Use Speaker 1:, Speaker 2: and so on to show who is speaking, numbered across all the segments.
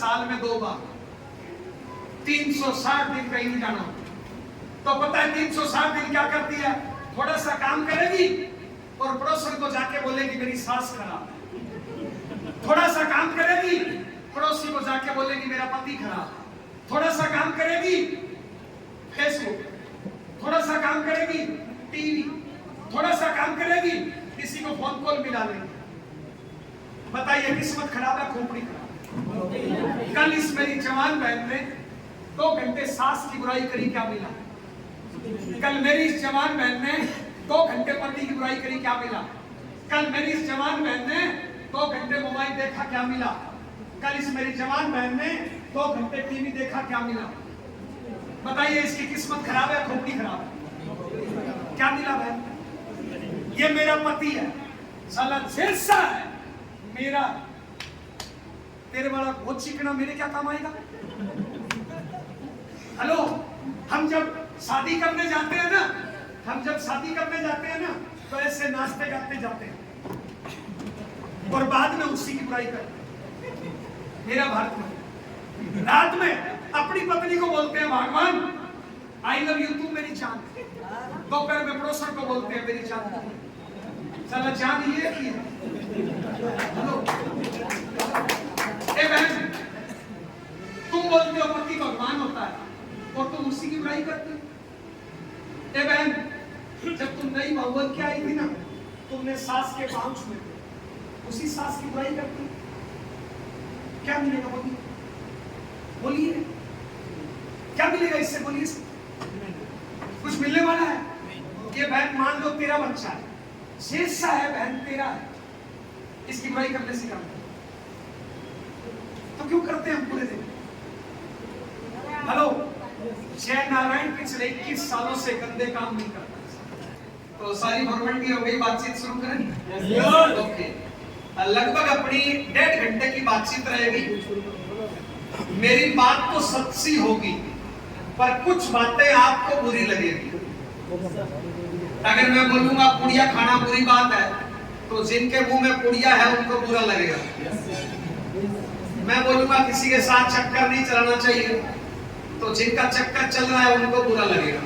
Speaker 1: साल में 2 बार, 360 दिन कहीं नहीं जाना। तो पता है 360 दिन क्या करती है? थोड़ा सा काम करेगी और पड़ोसन को जाके बोलेगी मेरी सास खराब है। थोड़ा सा काम करेगी, पड़ोसी को जाके बोलेगी मेरा पति खराब है। थोड़ा सा काम करेगी फेसबुक, थोड़ा सा काम करेगी टीवी, थोड़ा सा काम करेगी किसी को फोन कॉल मिला लेंगे। बताइए किस्मत खराब है, खोपड़ी खराब। कल इस मेरी जवान बहन ने 2 घंटे सास की बुराई करी, क्या मिला? कल मेरी इस जवान बहन ने 2 घंटे पति की बुराई करी, क्या मिला? कल मेरी इस जवान बहन ने 2 घंटे मोबाइल देखा, क्या मिला? कल इस मेरी जवान बहन ने 2 घंटे टीवी देखा, क्या मिला? बताइए इसकी किस्मत खराब है, खोपड़ी खराब है? क्या मिला बहन? ये मेरा पति है, साला जैसा है मेरा, तेरे वाला बहुत चिकना मेरे क्या काम आएगा? हेलो, हम जब शादी करने जाते हैं ना, तो ऐसे नाचते गाते जाते हैं और बाद में उसी की बुराई करते हैं। मेरा भारत में रात में अपनी पत्नी को बोलते हैं भगवान आई लव यू, तू मेरी जान। दोपहर में पड़ोसन को बोलते हैं मेरी जान। साला जान ये की है। हेलो ए बहन, तुम बोलते हो पति भगवान होता है और तुम उसी की बुराई करती हो। ए बहन, जब तुम नई बहुवत के आई थी ना, तुमने सास के पांव छुए थे, उसी सास की बुराई करती। क्या मिलेगा बोलिए? बोलिए क्या मिलेगा इससे? बोलिए कुछ मिलने वाला है? ये बहन मान लो तेरा बच्चा है, शेषा है बहन तेरा है, इसकी बुराई करने से क्या तो क्यों करते हैं हम पूरे दिन? हेलो, जय नारायण पिछले 21 सालों से गंदे काम नहीं करता। तो सारी फॉर्मेलिटी हो गई, बातचीत शुरू करें? ओके, लगभग अपनी 1.5 घंटे की बातचीत रहेगी। मेरी बात तो सच्ची होगी पर कुछ बातें आपको बुरी लगेगी। अगर मैं बोलूंगा पुड़िया खाना बुरी बात है, तो जिनके मुंह में पुड़िया है उनको बुरा लगेगा। मैं बोलूंगा किसी के साथ चक्कर नहीं चलाना चाहिए, तो जिनका चक्कर चल रहा है उनको बुरा लगेगा।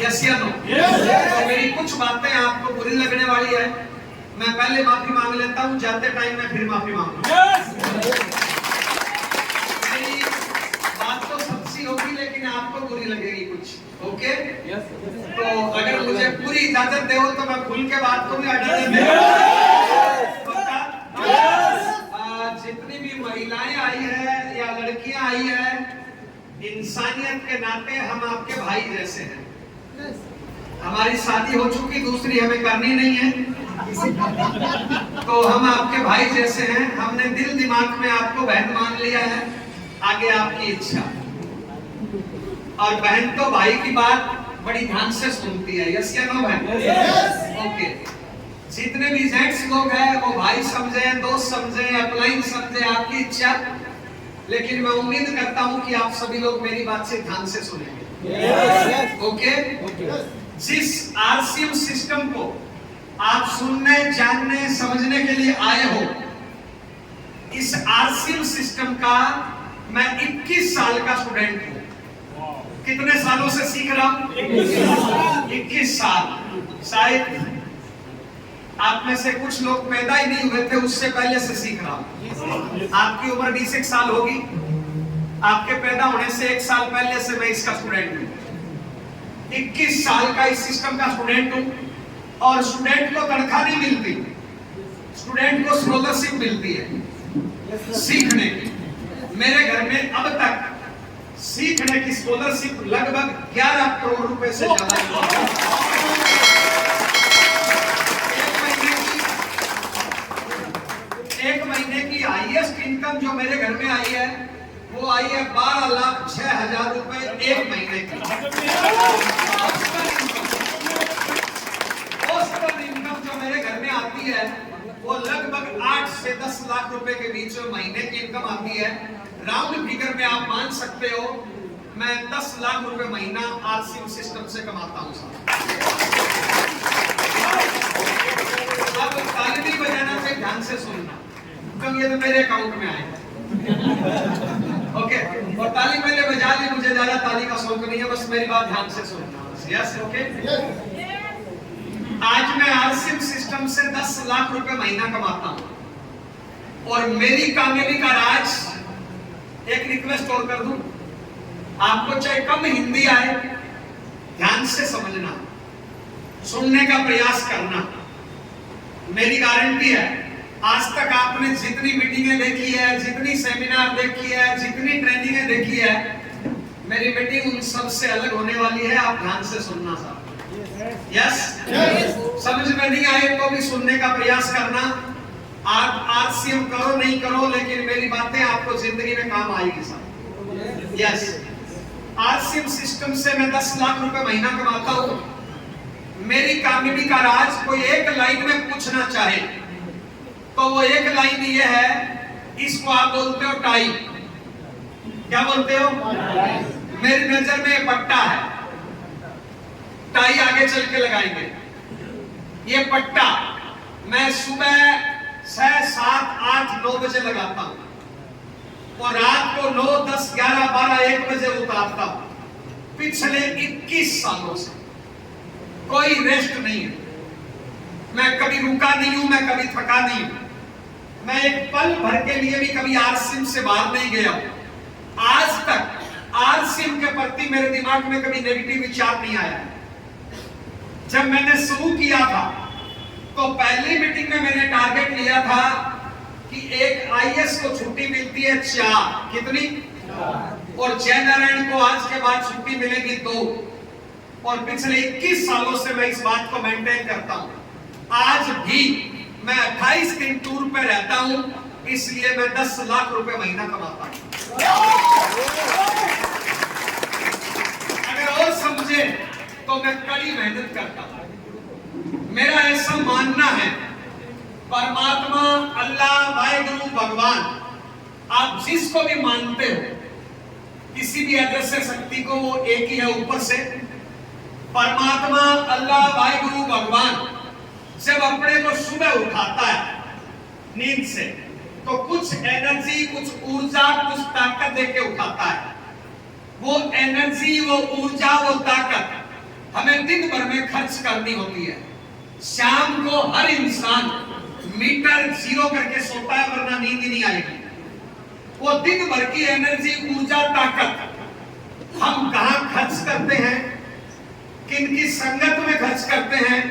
Speaker 1: यस या नो? तो मेरी कुछ बातें आपको बुरी लगने वाली है। मैं पहले माफी मांग लेता हूं, जाते टाइम मैं फिर माफी मांगूंगा। मेरी बात तो सच्ची होगी लेकिन आपको बुरी लगेगी कुछ। ओके? तो अगर मुझे पूरी इजाजत दे तो मैं खुल के बात करूं या डर में? जितनी भी महिलाएं आई है या लड़कियां आई है, इंसानियत के नाते हम आपके भाई जैसे हैं। हमारी शादी हो चुकी, दूसरी हमें करनी नहीं है, तो हम आपके भाई जैसे हैं। हमने दिल दिमाग में आपको बहन मान लिया है, आगे आपकी इच्छा। और बहन तो भाई की बात बड़ी ध्यान से सुनती है। यस या नो बहन? ओके। जितने भी जेंट्स लोग हैं वो भाई समझे, दोस्त समझे, अपलाइन समझे, आपकी इच्छा। लेकिन मैं उम्मीद करता हूं कि आप सभी लोग मेरी बात से ध्यान से सुनेंगे। ओके? जिस आरसीएम सिस्टम को आप सुनने, जानने, समझने के लिए आए हो, इस आरसीएम सिस्टम का मैं 21 साल का स्टूडेंट हूं। कितने सालों से सीख रहा हूं? 21 साल। शायद आप में से कुछ लोग पैदा ही नहीं हुए थे, उससे पहले से सीख रहा हूं। आपकी उम्र 20 साल होगी, आपके पैदा होने से 1 साल पहले से मैं इसका स्टूडेंट हूं। 21 साल का इस सिस्टम का स्टूडेंट हूं। और स्टूडेंट को तनख्वाह नहीं मिलती, स्टूडेंट को स्कॉलरशिप मिलती है सीखने की। मेरे घर में अब तक सीखने की स्कॉलरशिप लगभग 11 करोड़ रुपए से ज्यादा है। एक महीने की हाईएस्ट इनकम जो मेरे घर में आई है वो आई है 12,06,000 रुपए एक महीने की। औसतन इनकम जो मेरे घर में आती है वो लगभग 8 से 10 लाख रुपए के बीच में महीने की इनकम आती है। राउंड फिगर में आप मान सकते हो मैं 10 लाख रुपए महीना आरसीएम सिस्टम से कमाता हूं। अब ताली नहीं बजाना चाहिए, ध्यान से सुनना, क्योंकि ये तो मेरे अकाउंट में आएगा। ओके, और ताली पहले बजा ली, मुझे ज्यादा ताली का शौक नहीं है, बस मेरी बात ध्यान से सुनना। Yes, okay. आज मैं आरसीएम सिस्टम से 10 लाख रुपए महीना कमाता हूं और मेरी कामयाबी का राज, एक रिक्वेस्ट और कर दूं, आपको चाहे कम हिंदी आए, ध्यान से समझना, सुनने का प्रयास करना। मेरी गारंटी है, आज तक आपने जितनी मीटिंगें देखी है, जितनी सेमिनार देखी है, जितनी ट्रेनिंगें देखी है, मेरी मीटिंग उन सब से अलग होने वाली है। आप ध्यान से सुनना साहब। यस, समझ में नहीं आए तो भी सुनने का प्रयास करना। आप आरसीएम करो नहीं करो, लेकिन मेरी बातें आपको जिंदगी में काम आएगी साहब। यस, आरसीएम सिस्टम से मैं 10 लाख रुपए महीना कमाता हूं। मेरी कामयाबी का राज कोई एक लाइन में पूछना चाहे तो वो एक लाइन ये है, इसको आप बोलते हो टाई। क्या बोलते हो? मेरी नजर में पट्टा है, टाई आगे चल के लगाएंगे। ये पट्टा मैं सुबह 6, 7, 8, 9 बजे लगाता हूं और रात को 9, 10, 11, 12, 1 बजे उतारता हूं। पिछले 21 सालों से कोई रेस्ट नहीं है। मैं कभी रुका नहीं हूं, मैं कभी थका नहीं हूं। मैं एक पल भर के लिए भी कभी आरसीएम से बाहर नहीं गया हूं। आज तक आरसीएम के प्रति मेरे दिमाग में कभी नेगेटिव विचार नहीं आया। जब मैंने शुरू किया था तो पहली मीटिंग में मैंने टारगेट लिया था कि एक आईएएस को छुट्टी मिलती है 4, कितनी? और जय नारायण को आज के बाद छुट्टी मिलेगी 2। और पिछले 21 सालों से मैं इस बात को मेंटेन करता हूं। आज भी मैं 28 दिन टूर पे रहता हूं, इसलिए मैं 10 लाख रुपए महीना कमाता हूं। अगर और समझे तो मैं कड़ी मेहनत करता हूं। मेरा ऐसा मानना है, परमात्मा, अल्लाह, वाहिगुरु, भगवान, आप जिसको भी मानते हो, किसी भी अदृश्य शक्ति को, वो एक ही है ऊपर से। परमात्मा, अल्लाह, वाहिगुरु, भगवान जब अपने को सुबह उठाता है नींद से, तो कुछ एनर्जी, कुछ ऊर्जा, कुछ ताकत देके उठाता है। वो एनर्जी, वो ऊर्जा, वो ताकत हमें दिन भर में खर्च करनी होती है। शाम को हर इंसान मीटर 0 करके सोता है, वरना नींद ही नहीं आएगी। वो दिन भर की एनर्जी, ऊर्जा, ताकत हम कहां खर्च करते हैं, किन की संगत में खर्च करते हैं,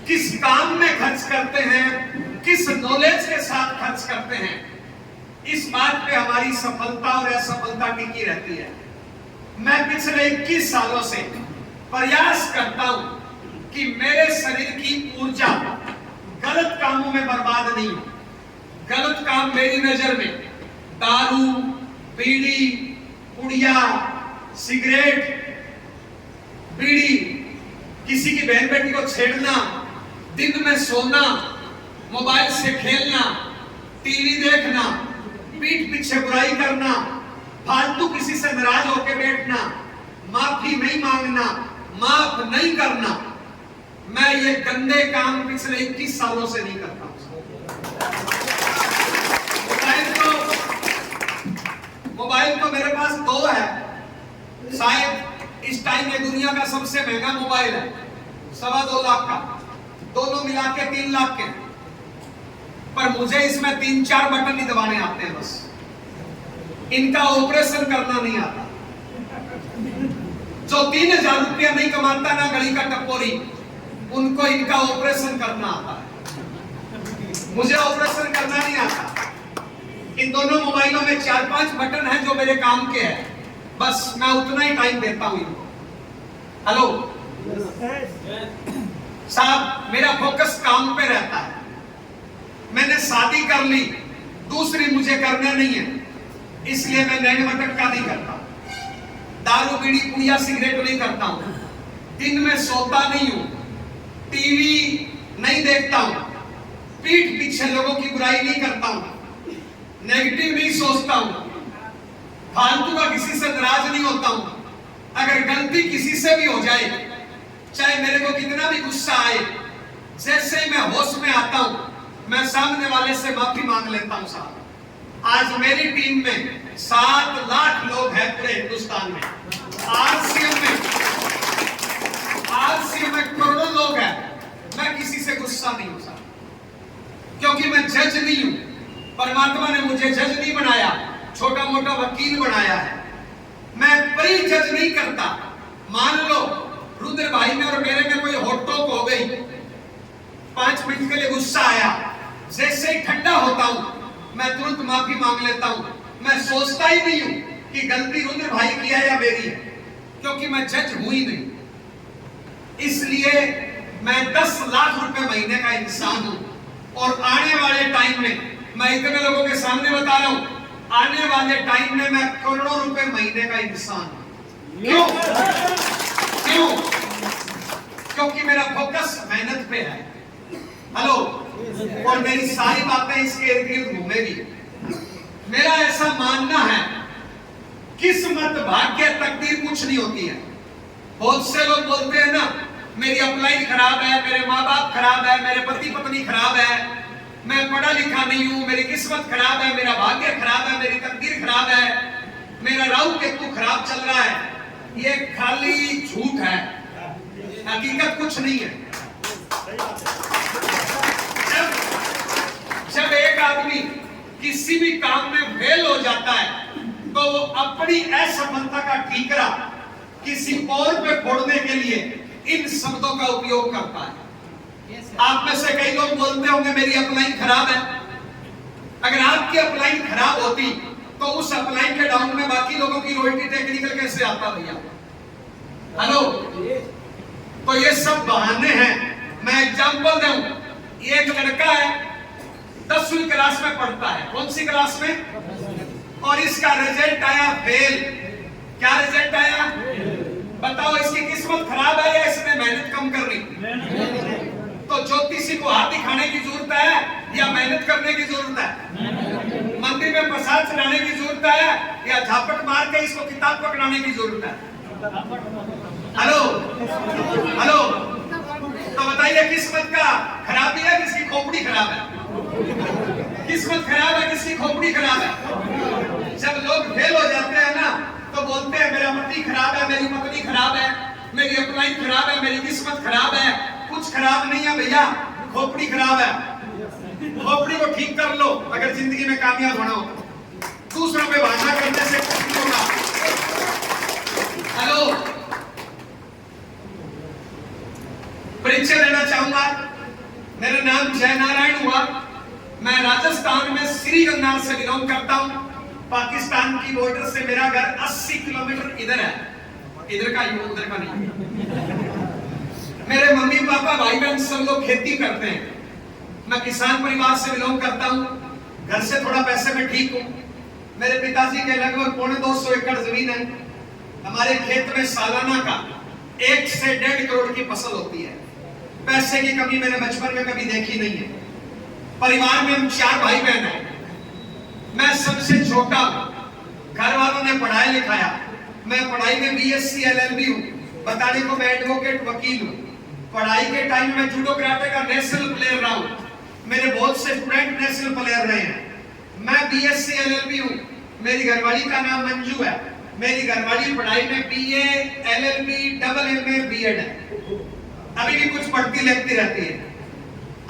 Speaker 1: किस काम में खर्च करते हैं, किस नॉलेज के साथ खर्च करते हैं, इस बात पे हमारी सफलता और असफलता टिकी रहती है। मैं पिछले 21 सालों से प्रयास करता हूं कि मेरे शरीर की ऊर्जा गलत कामों में बर्बाद नहीं हो। गलत काम मेरी नजर में दारू, बीड़ी, पुड़िया, सिगरेट, बीड़ी, किसी की बहन बेटी को छेड़ना, दिन में सोना, मोबाइल से खेलना, टीवी देखना, पीठ पीछे बुराई करना, फालतू किसी से नाराज होकर बैठना, माफी नहीं मांगना, माफ नहीं करना, मैं ये गंदे काम पिछले 21 सालों से नहीं करता। मोबाइल तो मेरे पास 2 है। शायद इस टाइम में दुनिया का सबसे महंगा मोबाइल है, 2.25 लाख का, दोनों मिला के 3 लाख के। पर मुझे इसमें 3-4 बटन ही दबाने आते हैं बस। इनका ऑपरेशन करना नहीं आता। जो 3000 रुपया नहीं कमाता ना गली का टपोरी, उनको इनका ऑपरेशन करना आता है। मुझे ऑपरेशन करना नहीं आता। इन दोनों मोबाइलों में 4-5 बटन हैं जो मेरे काम के हैं, बस मैं उतना ही टाइम देता हूं इनको। हेलो साहब, मेरा फोकस काम पे रहता है। मैंने शादी कर ली, दूसरी मुझे करना नहीं है, इसलिए मैं नैन मटक का नहीं करता। दारू, बीड़ी, पुड़िया, सिगरेट नहीं करता हूं। दिन में सोता नहीं हूं, टीवी नहीं देखता हूं, पीठ पीछे लोगों की बुराई नहीं करता हूं, नेगेटिव नहीं सोचता हूं, फालतू का किसी से नाराज नहीं होता हूं। अगर गलती किसी से भी हो जाए, चाहे मेरे को कितना भी गुस्सा आए, जैसे ही मैं होश में आता हूं, मैं सामने वाले से माफी मांग लेता हूं। साहब आज मेरी टीम में 7 लाख लोग हैं पूरे हिंदुस्तान में। आरसीएम में करोड़ों लोग हैं। मैं किसी से गुस्सा नहीं हो सकता, क्योंकि मैं जज नहीं हूं। परमात्मा ने मुझे जज नहीं बनाया, छोटा मोटा वकील बनाया है। मैं प्री जज नहीं करता। मान लो रुद्र भाई में और मेरे में कोई होटोक हो गई, 5 मिनट के लिए गुस्सा आया, जैसे ही ठंडा होता हूं मैं तुरंत माफी मांग लेता हूं। मैं सोचता ही नहीं हूं कि गलती रुद्र भाई की है या मेरी है, क्योंकि मैं जज हूं ही नहीं। इसलिए मैं 10 लाख रुपए महीने का इंसान हूं, और आने वाले टाइम में मैं इतने लोगों के सामने बता रहा हूं, आने वाले टाइम में मैं करोड़ों रुपए महीने का इंसान हूं। क्यों? क्यों? क्योंकि मेरा फोकस मेहनत पे है। हेलो, और मेरी सारी बातें इसके इर्द गिर्द घूमेगी। मेरा ऐसा मानना है, किस्मत, भाग्य, तकदीर कुछ नहीं होती है। बहुत से लोग बोलते हैं ना, मेरी अपलाइन खराब है, मेरे माँ बाप खराब है, मेरे पति पत्नी खराब है, मैं पढ़ा लिखा नहीं हूं, मेरी किस्मत खराब है, मेरा भाग्य खराब है, मेरी तकदीर खराब है, मेरा राहु केतु खराब चल रहा है। ये खाली झूठ है, हकीकत कुछ नहीं है। जब एक आदमी किसी भी काम में फेल हो जाता है, तो वो अपनी असफलता का ठीकरा किसी और पे फोड़ने के लिए इन शब्दों का उपयोग करता है। आप में से कई लोग बोलते होंगे मेरी अपलाइन खराब है। अगर आपकी अपलाइन खराब होती तो उस अपलाइन के डाउन में बाकी लोगों की रोटी टेक्निकल कैसे आता भैया? हेलो, तो ये सब बहाने हैं। मैं एग्जांपल दूं, एक लड़का है 10वीं क्लास में पढ़ता है। कौन सी क्लास में? और इसका रिजल्ट आया फेल। क्या रिजल्ट आया? बताओ, इसकी किस्मत खराब है या इसने मेहनत कम कर ली? तो ज्योतिषी को हाथ दिखाने की जरूरत है या मेहनत करने की जरूरत है? मंदिर में प्रसाद चढ़ाने की जरूरत है या झापट मार के इसको किताब पकड़ाने की जरूरत है? हेलो हेलो, तो बताइए, किस्मत का खराबी है किसकी खोपड़ी खराब है? किस्मत खराब है किसकी खोपड़ी खराब है? जब लोग फेल हो जाते हैं ना, तो बोलते हैं मेरा पति खराब है, मेरी पत्नी खराब है, मेरी अपलाइन खराब है, मेरी किस्मत खराब है। कुछ खराब नहीं है भैया, खोपड़ी खराब है। खोपड़ी को ठीक कर लो अगर जिंदगी में कामयाब होना हो। दूसरों पे भाषा करने से कुछ नहीं होगा। हेलो, परिचय देना चाहूंगा। मेरा नाम जय नारायण हुआ। मैं राजस्थान में श्री गंगार से बिलोंग करता हूं। पाकिस्तान की बॉर्डर से मेरा घर 80 किलोमीटर इधर है। इधर का उधर का नहीं। मेरे मम्मी पापा भाई बहन सब लोग खेती करते हैं। मैं किसान परिवार से बिलोंग करता हूं। घर से थोड़ा पैसे में ठीक हूं। मेरे पिताजी के लगभग 250 एकड़ जमीन है। हमारे खेत में सालाना का 1 से 1.5 करोड़ की फसल होती है। पैसे की कमी मैंने बचपन में कभी देखी नहीं है। परिवार में हम 4 भाई बहन हैं। मैं सबसे छोटा हूं। घर वालों ने पढ़ाया लिखाया। मैं पढ़ाई में बीएससी एलएलबी हूं। बताने को मैं एडवोकेट वकील हूं। पढ़ाई के टाइम में जूडो कराटे का नेशनल प्लेयर रहा हूं। मेरे बहुत से स्टूडेंट नेशनल प्लेयर रहे हैं। मैं बीएससी एलएलबी हूं। मेरी घरवाली का नाम मंजू है। मेरी घरवाली पढ़ाई में BA LLB double MA BEd है। अभी भी कुछ पढ़ती लिखती रहती है।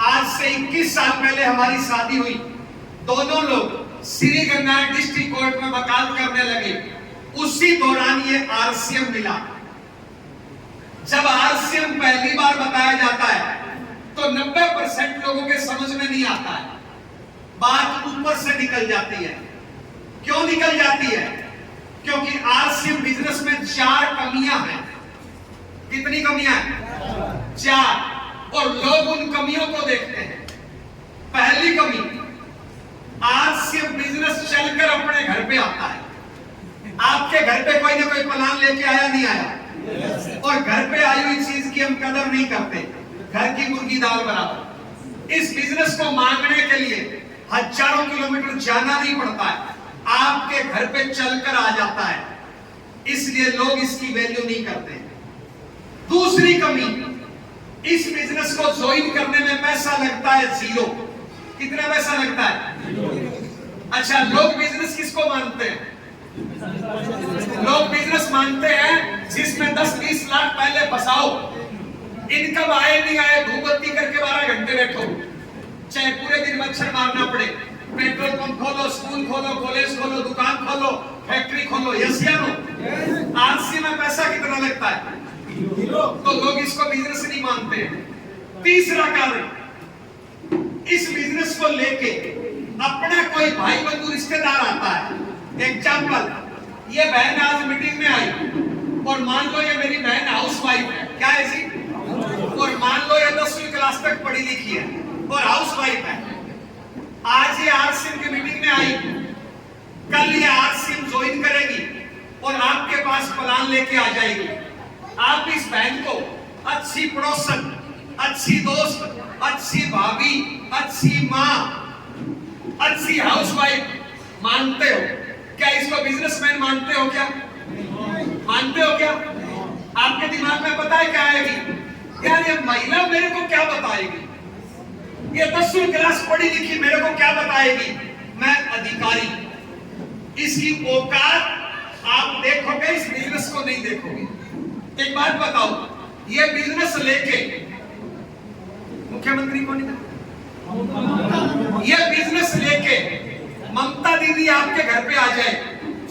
Speaker 1: आज से 21 साल पहले हमारी शादी हुई। दोनों लोग श्री गंगार डिस्ट्रिक्ट कोर्ट में वकालत करने लगे। उसी दौरान ये आरसीएम मिला। जब आरसीएम पहली बार बताया जाता है तो 90% लोगों के समझ में नहीं आता है। बात ऊपर से निकल जाती है। क्यों निकल जाती है? क्योंकि आरसीएम बिजनेस में 4 कमियां हैं। कितनी कमियां हैं? 4। और लोग उन कमियों को देखते हैं। पहली कमी, आरसीएम बिजनेस चलकर अपने घर पे आता है। आपके घर पे कोई ना कोई प्लान लेके आया नहीं आया? और घर पे आई हुई चीज की हम कदर नहीं करते। घर की मुर्गी दाल बराबर। इस बिजनेस को मांगने के लिए हजारों किलोमीटर जाना नहीं पड़ता है, आपके घर पे चलकर आ जाता है। इसलिए लोग इसकी वैल्यू नहीं करते। दूसरी कमी, इस बिजनेस को ज्वाइन करने में पैसा लगता है 0। कितना पैसा लगता है? अच्छा, लोग बिजनेस किसको मानते हैं? लोग बिजनेस मानते हैं जिसमें 10-20 लाख पहले फंसाओ, इनकम आए नहीं आए, धूपबत्ती करके 12 घंटे बैठो, चाहे पूरे दिन मच्छर मारना पड़े, पेट्रोल पंप खोलो, स्कूल खोलो, कॉलेज खोलो, दुकान खोलो, फैक्ट्री खोलो, यस या नो? आरसी में पैसा कितना लगता है? तो लोग इसको बिजनेस नहीं मानते। तीसरा कारण, इस बिजनेस को लेके अपना कोई भाई बंधु रिश्तेदार आता है। एग्जाम्पल, ये बहन आज मीटिंग में आई और मान लो ये मेरी बहन हाउसवाइफ है, क्या है जी? और मान लो ये 10वीं क्लास तक पढ़ी लिखी है और हाउसवाइफ है। आज ये आरसीएम की मीटिंग में आई, कल ये आरसीएम ज्वाइन करेगी और आपके पास प्लान लेके आ जाएगी। आप इस बहन को अच्छी पड़ोसन, अच्छी दोस्त, अच्छी भाभी, अच्छी माँ, अच्छी हाउसवाइफ मानते हो क्या? इसको बिजनेसमैन मानते हो क्या? मानते हो क्या? आपके दिमाग में पता है क्या आएगी? यार ये महिला मेरे को क्या बताएगी, ये 10वीं क्लास पढ़ी लिखी मेरे को क्या बताएगी, मैं अधिकारी। इसकी औकात आप देखोगे, इस बिजनेस को नहीं देखोगे। एक बात बताओ, ये बिजनेस लेके मुख्यमंत्री कौन है? ये बिजनेस लेके ममता दीदी आपके घर पे आ जाए,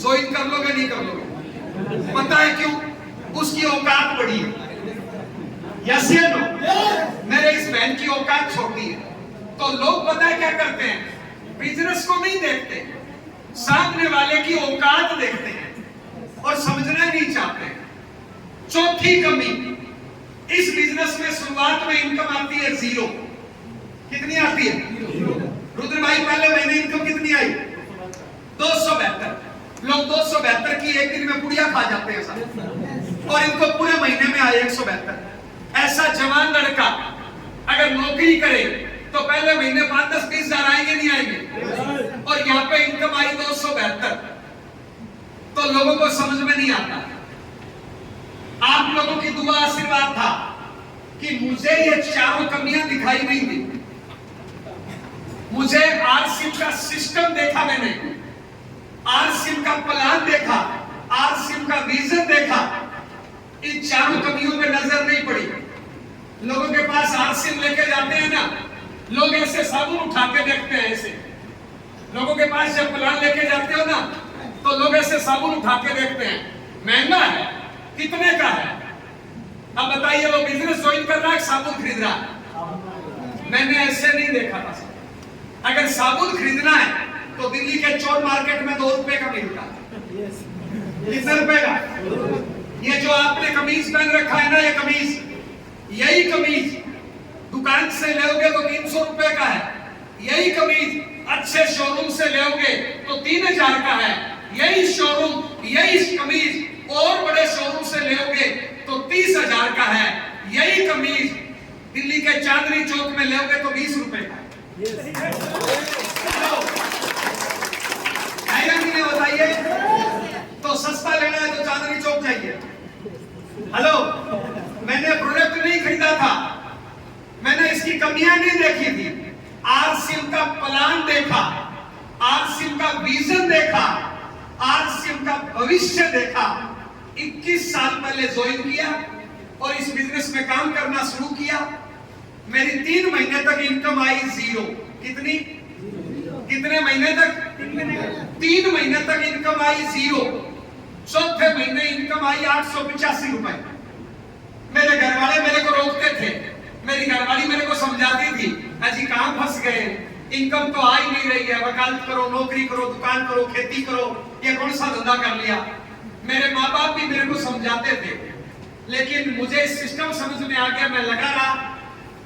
Speaker 1: ज्वाइन कर लोगे नहीं कर लोगे? पता है क्यों? उसकी औकात बड़ी है। यस या नो? मेरे इस बहन की औकात छोटी है। तो लोग पता है क्या करते हैं? बिजनेस को नहीं देखते, सामने वाले की औकात देखते हैं और समझना नहीं चाहते। चौथी कमी, इस बिजनेस में शुरुआत में इनकम आती है 0। कितनी आती है? रुद्र भाई पहले महीने इनकम कितनी आई? 272। लोग 272 की एक दिन में पुड़िया खा जाते हैं सब, और इनको पूरे महीने में आए 172। ऐसा जवान लड़का अगर नौकरी करे तो पहले महीने 5-10-20 हजार आएंगे नहीं आएंगे? और यहाँ पे इनकम आई 272। तो लोगों को समझ में नहीं आता। आप लोगों की दुआ आशीर्वाद था कि मुझे ये चारों कमियां दिखाई नहीं दी। मुझे आरसीएम का सिस्टम देखा, मैंने आरसीएम का प्लान देखा, आरसीएम का विजन देखा, इन चारों कमियों पे नजर नहीं पड़ी। लोगों के पास आरसीएम लेके जाते हैं ना, लोग ऐसे साबुन उठा के देखते हैं, ऐसे। लोगों के पास जब प्लान लेके जाते हो ना, तो लोग ऐसे साबुन उठा के देखते हैं, महंगा है, कितने का है? अब बताइए, वो बिजनेस ज्वाइन कर रहा है, साबुन खरीद रहा है? मैंने ऐसे नहीं देखा था। अगर साबुन खरीदना है तो दिल्ली के चोर मार्केट में 2 रुपए का मिलता है। कितने रुपए का? ये जो आपने कमीज पहन रखा है ना, ये कमीज, यही कमीज दुकान से लोगे तो 300 रुपए का है। यही कमीज अच्छे शोरूम से लोगे तो 3000 का है। यही शोरूम, यही कमीज और बड़े शोरूम से लोगे तो 30,000 का है। यही कमीज दिल्ली के चांदनी चौक में लोगे तो 20 रुपए का है। बताइए, तो सस्ता लेना है तो चांदनी चौक जाइए। हेलो, मैंने प्रोडक्ट नहीं खरीदा था, मैंने इसकी कमियां नहीं देखी थी। आरसीएम का प्लान देखा, आरसीएम का विजन देखा, आरसीएम का भविष्य देखा। 21 साल पहले ज्वाइन किया और इस बिजनेस में काम करना शुरू किया। मेरी 3 महीने तक इनकम आई 0। कितनी? कितने महीने तक? 3 महीने तक इनकम आई 0। चौथे महीने इनकम आई 885 रुपए। मेरे घर वाले मेरे को रोकते थे, मेरी घरवाली मेरे को समझाती थी, अजी कहां फंस गए, इनकम तो आ ही नहीं रही है, वकालत करो, नौकरी करो, दुकान करो, खेती करो, ये कौन सा धंधा कर लिया। मेरे माँ बाप भी मेरे को समझाते थे, लेकिन मुझे सिस्टम समझ में आ गया, मैं लगा रहा।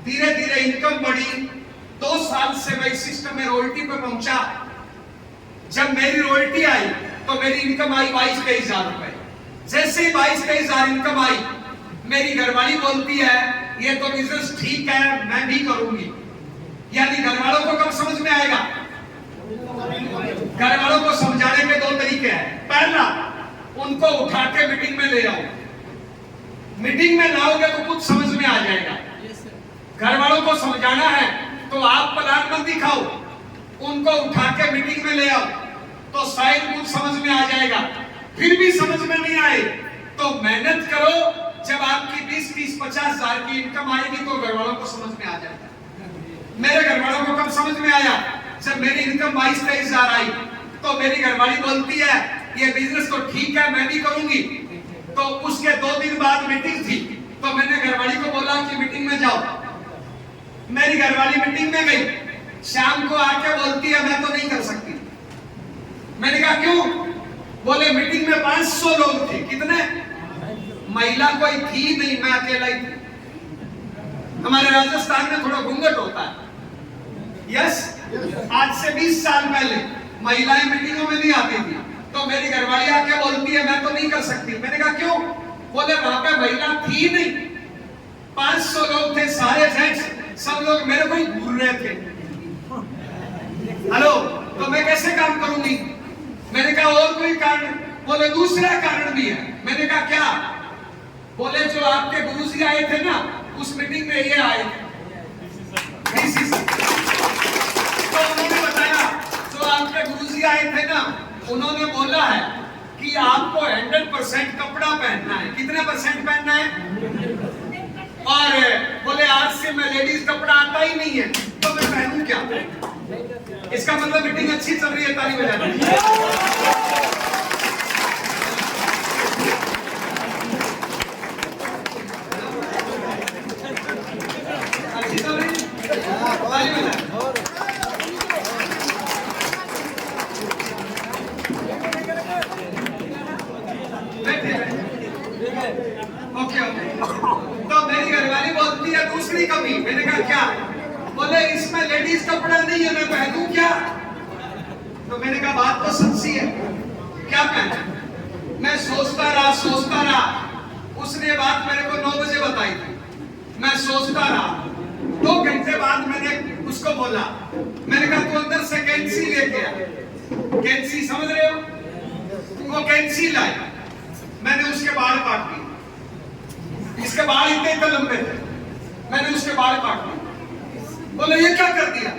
Speaker 1: धीरे धीरे इनकम बढ़ी। 2 साल से मैं इस सिस्टम में रॉयल्टी पे पहुंचा। जब मेरी रॉयल्टी आई तो मेरी इनकम आई 22-23 हजार रुपए। जैसे ही 22-23 हजार इनकम आई, मेरी घरवाली बोलती है ये तो बिजनेस ठीक है, मैं भी करूंगी। यानी घर वालों को कब समझ में आएगा? घर वालों को समझाने के 2 तरीके हैं। पहला, उनको उठा के मीटिंग में ले आओ। मीटिंग में लाओगे तो कुछ समझ में आ जाएगा। घर वालों को समझाना है तो आप प्लान मत दिखाओ, उनको उठा के मीटिंग में ले आओ तो शायद कुछ समझ में आ जाएगा। फिर भी समझ में नहीं आए तो मेहनत करो, जब आपकी 20-30-50 हज़ार की इनकम आएगी तो घर वालों को समझ में आ जाएगा। मेरे घर वालों को कब समझ में आया? जब मेरी इनकम 22-23 हज़ार आई तो मेरी घरवाली बोलती है ये बिजनेस तो ठीक है, मैं भी करूंगी। तो उसके 2 दिन बाद मीटिंग थी तो मैंने घरवाली को बोला कि मीटिंग में जाओ। मेरी घरवाली मीटिंग में गई, शाम को आके बोलती है मैं तो नहीं कर सकती। मैंने कहा क्यों? बोले मीटिंग में 500 लोग थे। कितने? महिला कोई थी नहीं, मैं अकेला ही थी। हमारे राजस्थान में थोड़ा घूंघट होता है। यस, आज से 20 साल पहले महिलाएं मीटिंगों में नहीं आती थी तो मेरी घरवाली आके बोलती है मैं तो नहीं कर सकती। मैंने कहा क्यों? बोले वहां पे महिला थी नहीं, 500 लोग थे, सारे जेंट्स, सब लोग मेरे को ही घूर रहे थे। हेलो, तो मैं कैसे काम करूंगी? मैंने कहा और कोई कारण? बोले दूसरा कारण भी है। मैंने कहा क्या? बोले जो आपके गुरुजी आए थे ना उस मीटिंग में ये आए थे। तो उन्होंने बताया जो आपके गुरुजी आए थे ना उन्होंने बोला है कि आपको 100% कपड़ा पहनना है। कितने % पहनना है? और बोले आज से मैं लेडीज कपड़ा आता ही नहीं है तो मैं पहनूं क्या? इसका मतलब मीटिंग अच्छी चल रही है, ताली बजा दीजिए। अच्छी चल रही है, ताली बजा। Okay okay. तो मेरी घरवाली बोलती है दूसरी कमी। मैंने कहा क्या? बोले इसमें लेडीज कपड़ा नहीं है, मैं पहनूं क्या? तो मैंने कहा बात तो सच्ची है, क्या पहना? मैं सोचता रहा। उसने बात मेरे को 9 बजे बताई थी। मैं सोचता रहा, 2 घंटे बाद मैंने उसको बोला, मैंने कहा तू अंदर से कैंची लेके आ। कैंची समझ रहे हो? वो कैंची लाया, मैंने उसके बाल काट दिए। इसके बाल इतने लंबे थे, मैंने उसके बाल काट दिए। बोले ये क्या कर दिया?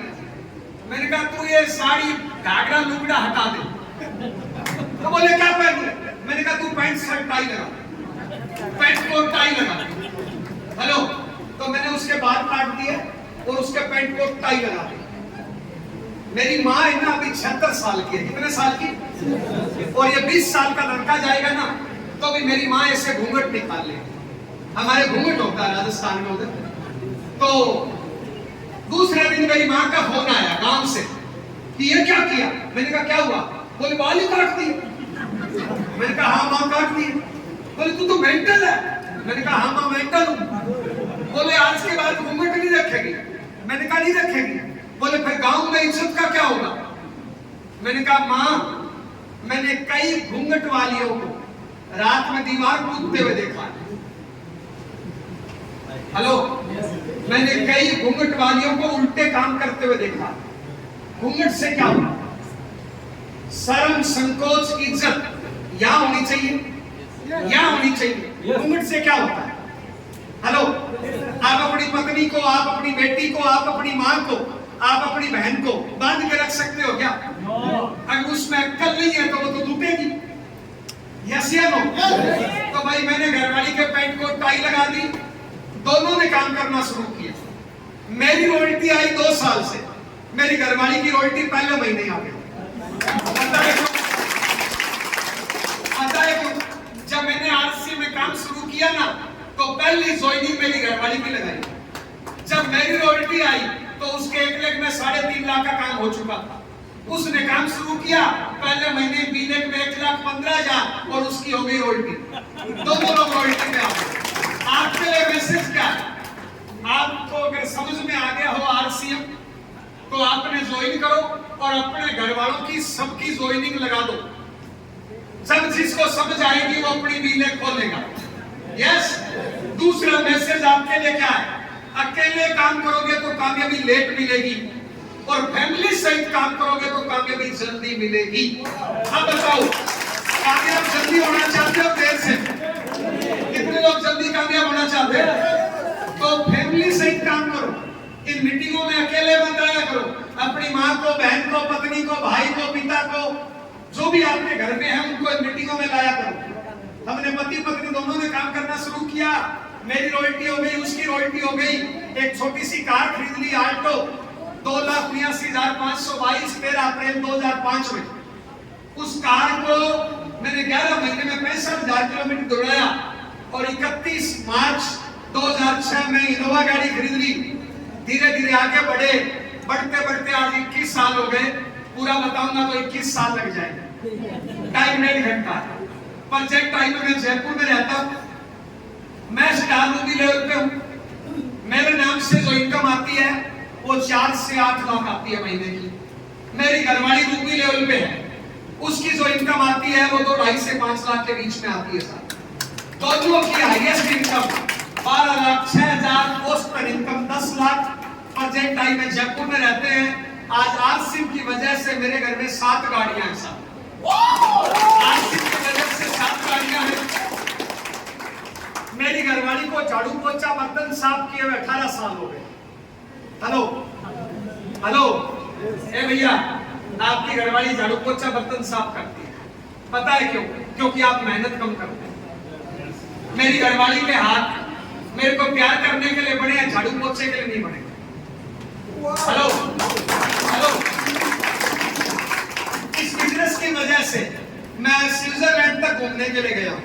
Speaker 1: मैंने कहा तू ये साड़ी घाघरा लुगड़ा हटा दे। तो बोले क्या पहनूं? मैंने कहा तू पैंट शर्ट टाई लगा, पैंट कोट टाई लगा। हेलो, तो मैंने उसके बाल काट दिए और उसके पैंट कोट टाई लगा दी। मेरी माँ है ना अभी 76 साल की है। कितने साल की? और ये 20 साल का लड़का जाएगा ना तो भी मेरी माँ ऐसे घूंघट निकाल ले। हमारे घूंघट होता है राजस्थान में उधर। तो दूसरे दिन मेरी माँ का फोन आया गांव से कि ये क्या किया? मैंने कहा क्या हुआ? बोले बाल ही काट दिए। मैंने कहा हाँ माँ काट दिए। बोले तू तो मेंटल है। मैंने कहा हाँ माँ मेंटल हूँ। बोले आज के बाद घूंघट नहीं रखेगी। मैंने कहा नहीं रखेगी। बोले फिर गांव में इज्जत का क्या होगा? मैंने कहा माँ मैंने कई घूंघट वालियों को रात में दीवार कूदते हुए देखा। हेलो, मैंने कई घूंघट वालियों को उल्टे काम करते हुए देखा। घूंघट से क्या होगा? शर्म, संकोच, इज्जत यहाँ होनी चाहिए, यहाँ होनी चाहिए। घूंघट से क्या होता है? हेलो, आप अपनी पत्नी को, आप अपनी बेटी को, आप अपनी माँ को, आप अपनी बहन को बांध के रख सकते हो क्या? अगर उसमें अक्ल नहीं है तो वो तो लूटेगी। यस या नो? तो भाई मैंने घरवाली के पैंट को टाई लगा दी, दोनों ने काम करना शुरू किया। मेरी रॉयल्टी आई 2 साल से, मेरी घरवाली की रॉयल्टी पहले महीने आ गई। पता है क्यों? जब मैंने आरसी में काम शुरू किया ना तो पहली ज्वाइनिंग मेरी घरवाली की लगाई। जब मेरी रॉयल्टी आई तो उसके 1 लाख में 3.5 लाख का काम हो चुका था। उसने काम शुरू किया, पहले महीने बीने में 1,15,000 और उसकी हो गई रॉयल्टी। दोनों लोग रॉयल्टी में आ गए। आपके लिए मैसेज क्या है? आपको अगर समझ में आ गया हो आरसीएम तो आपने ज्वाइन करो और अपने घर वालों की सबकी ज्वाइनिंग लगा दो। सब जिसको समझ आएगी वो अपनी बीने खोलेगा। यस। दूसरा मैसेज आपके लिए क्या है? अकेले काम करोगे तो कामयाबी लेट मिलेगी और फैमिली सहित काम करोगे तो कामयाबी जल्दी मिलेगी। अब बताओ, कामयाब जल्दी होना चाहते हो देर से? कितने लोग जल्दी कामयाब होना चाहते हैं? तो फैमिली सहित काम करो। इन मीटिंगों में अकेले मत आया करो। अपनी माँ को, बहन को, पत्नी को, भाई को, पिता को, जो भी आपके घर में है उनको मीटिंगों में लाया करो। हमने पति पत्नी दोनों ने काम करना शुरू किया, मेरी रॉयल्टी हो गई, उसकी रॉयल्टी हो गई। एक छोटी सी कार खरीद ली, आल्टो, 2,82,522, 13 अप्रैल 2005 में। उस कार को मैंने 11 महीने में 65,000 किलोमीटर दौड़ाया और 31 मार्च 2006 में इनोवा गाड़ी खरीद ली। धीरे धीरे आगे बढ़े, बढ़ते बढ़ते आज 21 साल हो गए। पूरा बताऊंगा तो 21 साल लग जाएगा, टाइम 1 घंटा। पर जेट टाइम में मैं जयपुर में रहता हूँ, मैं स्टार मूवी लेवल पे हूँ। मेरे नाम से जो इनकम आती है वो 4 से 8 लाख आती है महीने की। मेरी घरवाली रूपी लेवल पे है, उसकी जो इनकम आती है वो 2.5 से 5 लाख के बीच में आती है साहब। दोनों की हाईएस्ट इनकम 12 लाख, 6,000, पोस्ट पर इनकम 10 लाख। प्रेजेंट टाइम में जयपुर में रहते हैं। आज आरसीएम की वजह से मेरे घर में 7 गाड़ियां हैं साहब। आरसीएम की वजह से 7 गाड़ियां हैं। मेरी घरवाली को झाड़ू पोछा बर्तन साफ किए हुए 18 साल हो गए। हेलो हेलो, ए भैया, आपकी घरवाली झाड़ू पोछा बर्तन साफ करती है, पता है क्यों? क्योंकि आप मेहनत कम करते हैं। मेरी घरवाली के हाथ मेरे को प्यार करने के लिए बने हैं, झाड़ू पोछे के लिए नहीं बने। हेलो हेलो, इस बिजनेस की वजह से मैं स्विट्जरलैंड तक घूमने के लिए गया हूं।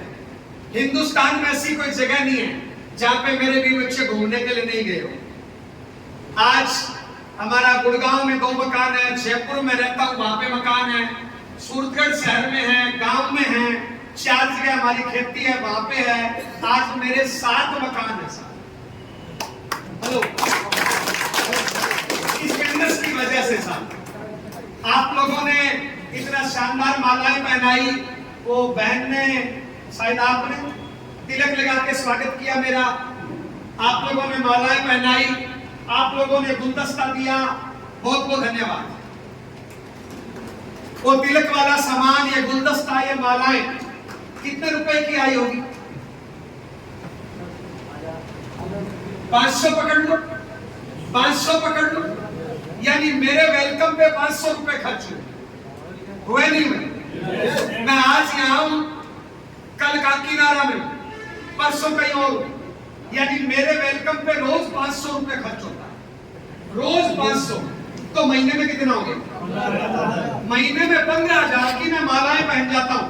Speaker 1: हिंदुस्तान में ऐसी कोई जगह नहीं है जहां पे मेरे भी बच्चे घूमने के लिए नहीं गए हो। आज हमारा गुड़गांव में 2 मकान है, जयपुर में रहता हूं वहां पे मकान है, सूरतगढ़ शहर में है, गांव में है, 4 जगह हमारी खेती है वहां पे है। आज मेरे 7 मकान है साहब। हेलो, इस बिजनेस की वजह से साहब आप लोगों ने इतना शानदार मालाएं पहनाई। वो बहन ने, शायद आपने तिलक लगा के स्वागत किया मेरा, आप लोगों ने मालाएं पहनाई, आप लोगों ने गुलदस्ता दिया, बहुत बहुत धन्यवाद। वो तिलक वाला सामान, ये गुलदस्ता, ये मालाएं कितने रुपए की आई होगी? 500 पकड़ लो, 500 पकड़ लो। यानी मेरे वेलकम पे 500 रुपए खर्च हुए नहीं हुए? मैं आज यहाँ हूं, कल काकीनाडा में, परसों कहीं और। यानी मेरे वेलकम पे रोज 500 रुपए खर्च होता है, रोज 500। तो महीने में कितना हो गया? महीने में 15,000 की मैं मालाएं पहन जाता हूं।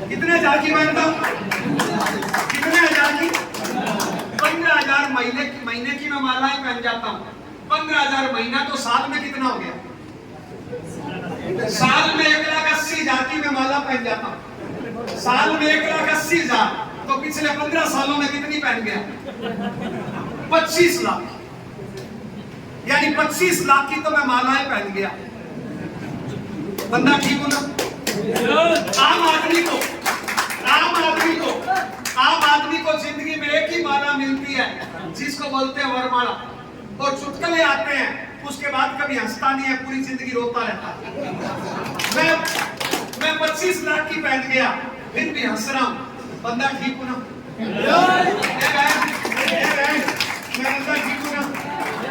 Speaker 1: कितने हजार की पहनता हूं? कितने हजार की? 15,000 महीने की मैं मालाएं पहन जाता हूं। 15,000 महीना, तो साल में कितना हो गया? साल में 1,80,000 की मैं माला पहन जाता हूं। साल में 1,80,000, तो पिछले 15 सालों में कितनी पहन गया? 25 लाख। यानी 25 लाख की तो मैं मालाएं पहन गया। बंदा ठीक हो ना? आम आदमी को जिंदगी में एक ही माला मिलती है, जिसको बोलते हैं वरमाला। और चुटकुले आते हैं, उसके बाद कभी हंसता नहीं है, पूरी जिंदगी रोता रहता है। मैं 25 लाख की पहन गया, फिर भी हंस रहा हूं। बंदा ठीक हो ना?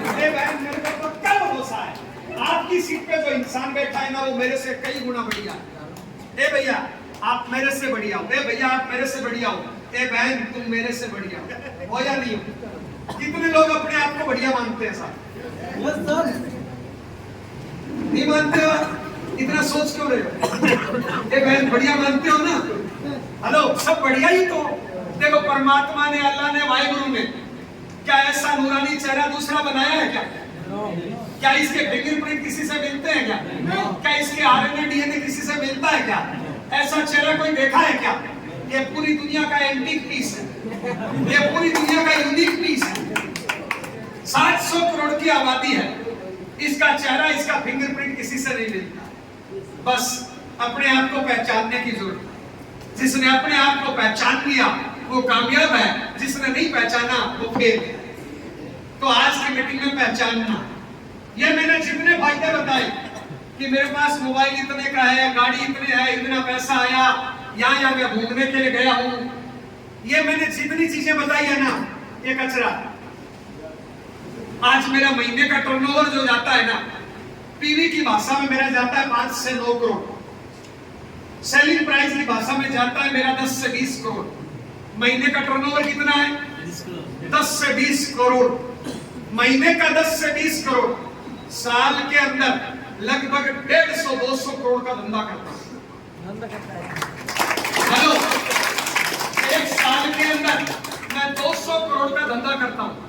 Speaker 1: मेरे को पक्का भरोसा है, आपकी सीट पे जो इंसान बैठा है ना, वो मेरे से कई गुना बढ़िया। ए भैया, आप मेरे से बढ़िया हो। ए भैया, आप मेरे से बढ़िया हो। ए बहन, तुम मेरे से बढ़िया हो या नहीं हो? कितने लोग अपने आप को बढ़िया मानते हैं साहब? नहीं मानते हो? इतना सोच क्यों रहे हो? ए बहन, बढ़िया मानते हो ना? हेलो, सब बढ़िया ही तो। देखो, परमात्मा ने, अल्लाह ने, वाहिगुरु ने क्या ऐसा नूरानी चेहरा दूसरा बनाया है क्या? क्या इसके फिंगरप्रिंट किसी से मिलते हैं क्या? क्या इसके आरएनए डीएनए किसी से मिलता है क्या? ऐसा चेहरा कोई देखा है क्या? ये पूरी दुनिया का एंटीक पीस है, ये पूरी दुनिया का यूनिक पीस है। 700 करोड़ की आबादी है, इसका चेहरा, इसका फिंगरप्रिंट किसी से नहीं मिलता। बस अपने आप को पहचानने की जरूरत है। जिसने अपने आप को पहचान लिया वो कामयाब है, जिसने नहीं पहचाना वो फेल है। तो आज की मीटिंग में पहचानना, ये मैंने जितने फायदे बताए कि मेरे पास मोबाइल इतने का है, गाड़ी इतने है, इतना पैसा आया, यहाँ मैं घूमने के लिए गया हूँ, ये मैंने जितनी चीजें बताई है ना, ये कचरा। आज मेरा महीने का टर्नओवर जो जाता है ना, पीवी की भाषा में मेरा जाता है 5 से 9 करोड़, सेलिंग प्राइस की भाषा में जाता है मेरा 10 से 20 करोड़। महीने का टर्नओवर कितना है? 10 से 20 करोड़। महीने का 10 से 20 करोड़, साल के अंदर लगभग 150-200 करोड़ का धंधा करता हूं। हेलो, एक साल के अंदर मैं 200 करोड़ का धंधा करता हूं।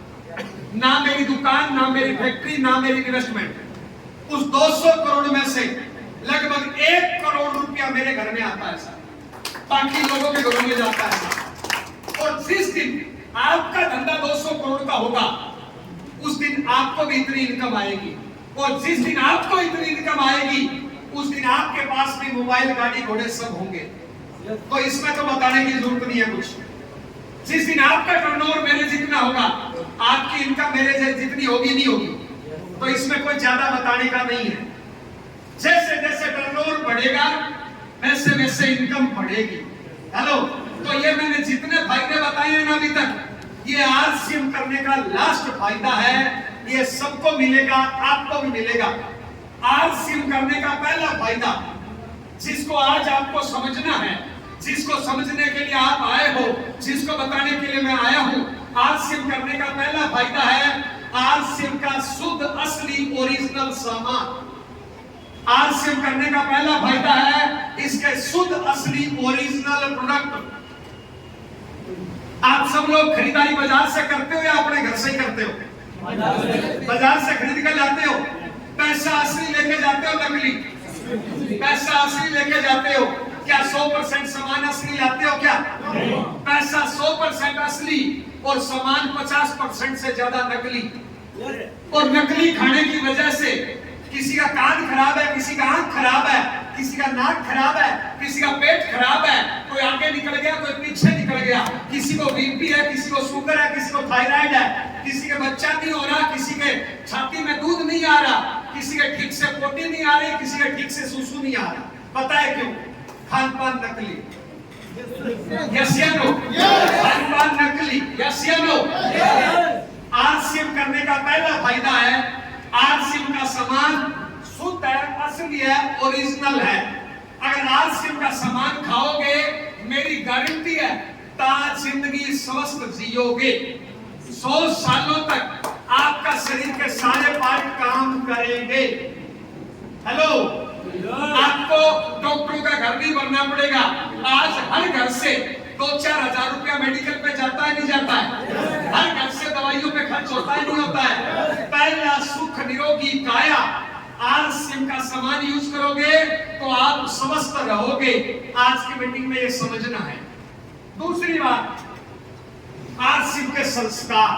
Speaker 1: ना मेरी दुकान, ना मेरी फैक्ट्री, ना मेरी इन्वेस्टमेंट। उस 200 करोड़ में से लगभग 1 करोड़ रुपया मेरे घर में आता है सर, बाकी लोगों के घरों में जाता है सर। और जिस दिन आपका धंधा 200 करोड़ का होगा, उस दिन आपको भी इतनी इनकम आएगी। और जिस दिन आपको इतनी इनकम आएगी, उस दिन आपके पास भी मोबाइल, गाड़ी, घोड़े सब होंगे। तो इसमें तो बताने की जरूरत नहीं है कुछ। जिस दिन आपका टर्नओवर मेरे जितना होगा, आपकी इनकम मेरे जितनी होगी नहीं होगी, तो इसमें कोई ज्यादा बताने का नहीं है। जैसे जैसे टर्नओवर बढ़ेगा, वैसे वैसे इनकम बढ़ेगी। हेलो, तो ये मैंने जितने फायदे बताए हैं ना अभी तक, ये आरसीएम करने का लास्ट फायदा है। ये सबको मिलेगा, आपको भी मिलेगा। आरसीएम करने का पहला फायदा, जिसको आज आपको समझना है, जिसको समझने के लिए आप आए हो, जिसको बताने के लिए मैं आया हूं, आरसीएम करने का पहला फायदा है आरसीएम का शुद्ध असली ओरिजिनल सामान। आरसीएम करने का पहला फायदा है इसके शुद्ध असली ओरिजिनल प्रोडक्ट। आप सब लोग खरीदारी बाजार से करते हो या अपने घर से ही करते हो? बाजार से खरीद कर लाते हो। पैसा असली लेके जाते हो नकली? पैसा असली लेके जाते हो। क्या 100% सामान असली लाते हो क्या? पैसा 100% असली और सामान 50% से ज्यादा नकली। और नकली खाने की वजह से किसी का कान खराब है, किसी का आंख खराब है, किसी का नाक खराब है, किसी का पेट खराब है, कोई आगे निकल गया, कोई पीछे निकल गया, किसी को बीपी है, किसी को शुगर है, किसी को थायराइड है, किसी के बच्चा नहीं हो रहा, किसी के छाती में दूध नहीं आ रहा, किसी के ठीक से पोटी नहीं आ रही, किसी के ठीक से सुसु नहीं आ रहा। पता है क्यों? खान पान नकली। यस या नो? खान पान नकली। यस या नो? आरसीएम करने का पहला फायदा है आरसीएम का सामान शुद्ध है, असली है, ओरिजिनल है। अगर आरसीएम का सामान खाओगे, मेरी गारंटी है ताज जिंदगी स्वस्थ जियोगे। 100 सालों तक आपका शरीर के सारे पार्ट काम करेंगे। हेलो, आपको डॉक्टरों का घर नहीं बनना पड़ेगा। आज हर घर से 2-4 हजार रुपया मेडिकल पे जाता है, नहीं जाता है? हर घर से दवाइयों पे खर्च होता है, नहीं होता है? पहला सुख निरोगी काया। आरसीएम का सामान यूज करोगे तो आप स्वस्थ रहोगे। आज की मीटिंग में ये समझना है। दूसरी बात, आरसीएम के संस्कार।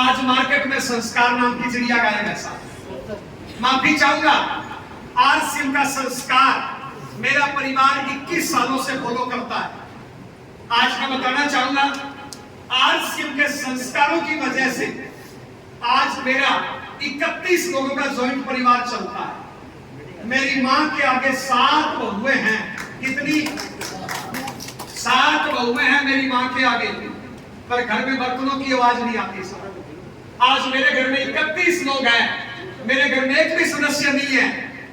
Speaker 1: आज मार्केट में संस्कार नाम की चिड़िया गायब है साहब। माफी चाहूंगा, आरसीएम का संस्कार मेरा परिवार 21 सालों से फॉलो करता है। आज मैं बताना चाहूंगा, आरसीएम के संस्कारों की वजह से आज मेरा 31 लोगों का जॉइंट परिवार चलता है। मेरी मां के आगे 7 बहुएं हैं। कितनी? 7 बहुएं हैं मेरी मां के आगे, पर घर में बर्तनों की आवाज नहीं आती सर। आज मेरे घर में 31 लोग हैं। मेरे घर में एक भी सदस्य नहीं है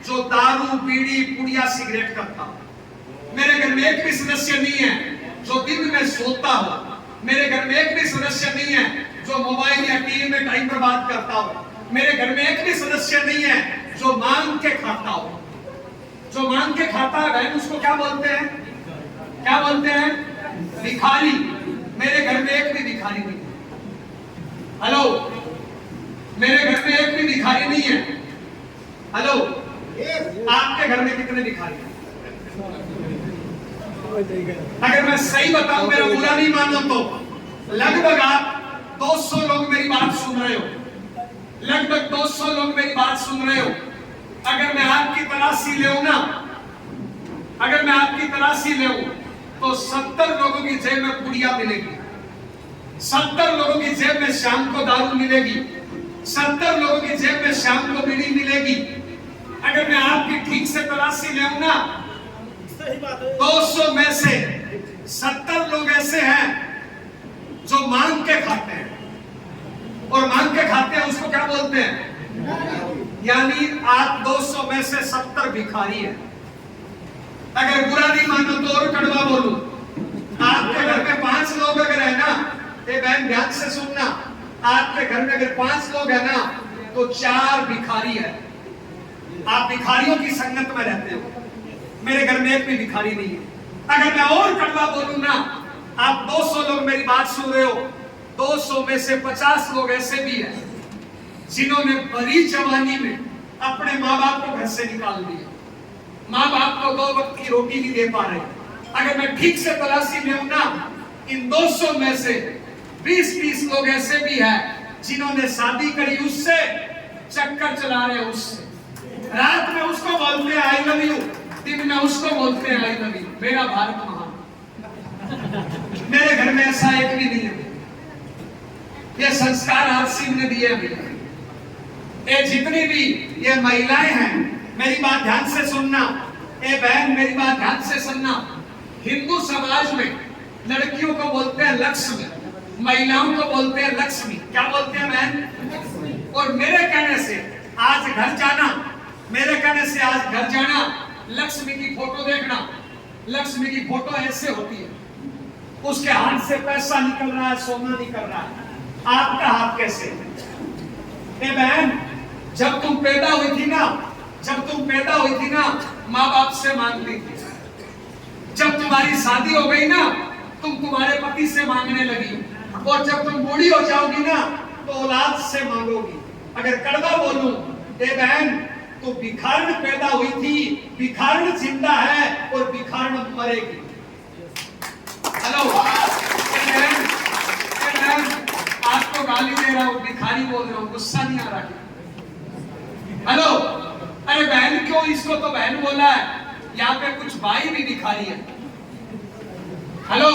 Speaker 1: जो दारू, बीड़ी, पुड़िया, सिगरेट करता हो। मेरे घर में एक भी सदस्य नहीं है जो दिन में सोता हो। मेरे घर में एक भी सदस्य नहीं है जो मोबाइल या टीवी में टाइम बर्बाद करता हो। मेरे घर में एक भी सदस्य नहीं है जो मांग के खाता हो। जो मांग के खाता है बहन, उसको क्या बोलते हैं? क्या बोलते हैं? भिखारी। मेरे घर में एक भी भिखारी नहीं है। हेलो, मेरे घर में एक भी भिखारी नहीं है। हेलो, आपके घर में कितने भिखारी हैं? अगर मैं सही बताऊं, मेरा बुरा नहीं मानो, तो लगभग आप 200 लोग मेरी बात सुन रहे हो। लगभग 200 लोग मेरी बात सुन रहे हो। अगर मैं आपकी तलाशी ले ना, अगर मैं आपकी तलाशी ले तो 70 लोगों की जेब में पुड़िया मिलेगी। 70 लोगों की जेब में शाम को दारू मिलेगी। 70 लोगों की जेब में शाम को बीड़ी मिलेगी। अगर मैं आपकी ठीक से तलाशी ले ना, 200 में से 70 लोग ऐसे हैं जो मांग के खाते हैं और मांग के खाते हैं उसको क्या बोलते हैं? यानी आप 200 में से 70 भिखारी है। अगर बुरा नहीं मानो तो और कड़वा बोलूं, आपके घर में 5 लोग अगर है ना, ये बहन ध्यान से सुनना, आपके घर में अगर 5 लोग है ना तो 4 भिखारी है। आप भिखारियों की संगत में रहते हो। मेरे घर में एक भी भिखारी नहीं है। अगर मैं और कड़वा बोलूं ना, आप 200 लोग मेरी बात सुन रहे हो, 200 में से 50 लोग ऐसे भी हैं जिन्होंने बड़ी जवानी में अपने माँ बाप को घर से निकाल दिया। माँ बाप को 2 वक्त की रोटी नहीं दे पा रहे। अगर मैं ठीक से तलाशी में हूं ना, इन 200 में से 20-30 लोग ऐसे भी हैं जिन्होंने शादी करी उससे, चक्कर चला रहे उससे, रात में उसको बोलते हैं आई लव यू, दिन में उसको बोलते हैं आई लव यू। मेरा भारत महान। मेरे घर में ऐसा एक भी नहीं है। ये संस्कार आरसीएम ने दिए अभी। ये जितनी भी ये महिलाएं हैं, मेरी बात ध्यान से सुनना। ए बहन मेरी बात ध्यान से सुनना। हिंदू समाज में लड़कियों को बोलते हैं लक्ष्मी, महिलाओं को बोलते हैं लक्ष्मी। क्या बोलते हैं बहन? और मेरे कहने से आज घर जाना, मेरे कहने से आज घर जाना, लक्ष्मी की फोटो देखना। लक्ष्मी की फोटो ऐसे होती है, उसके हाथ से पैसा निकल रहा है, सोना निकल रहा है। आपका हाथ कैसे? ए बहन, जब तुम पैदा हुई थी ना, जब तुम पैदा हुई थी ना, माँ बाप से मांगती थी। जब तुम्हारी शादी हो गई ना, तुम तुम्हारे पति से मांगने लगी। और जब तुम बूढ़ी हो जाओगी ना, तो औलाद से मांगोगी। अगर कड़वा बोलूं, ए बहन, तो भिखारण पैदा हुई थी, भिखारण जिंदा है और भिखारण मरेगी। हेलो, आपको गाली दे रहा हूं, भिखारी बोल रहा हूं, गुस्सा नहीं आ रहा? हेलो, अरे बहन क्यों? इसको तो बहन बोला है। यहाँ पे कुछ भाई भी भिखारी है। हेलो,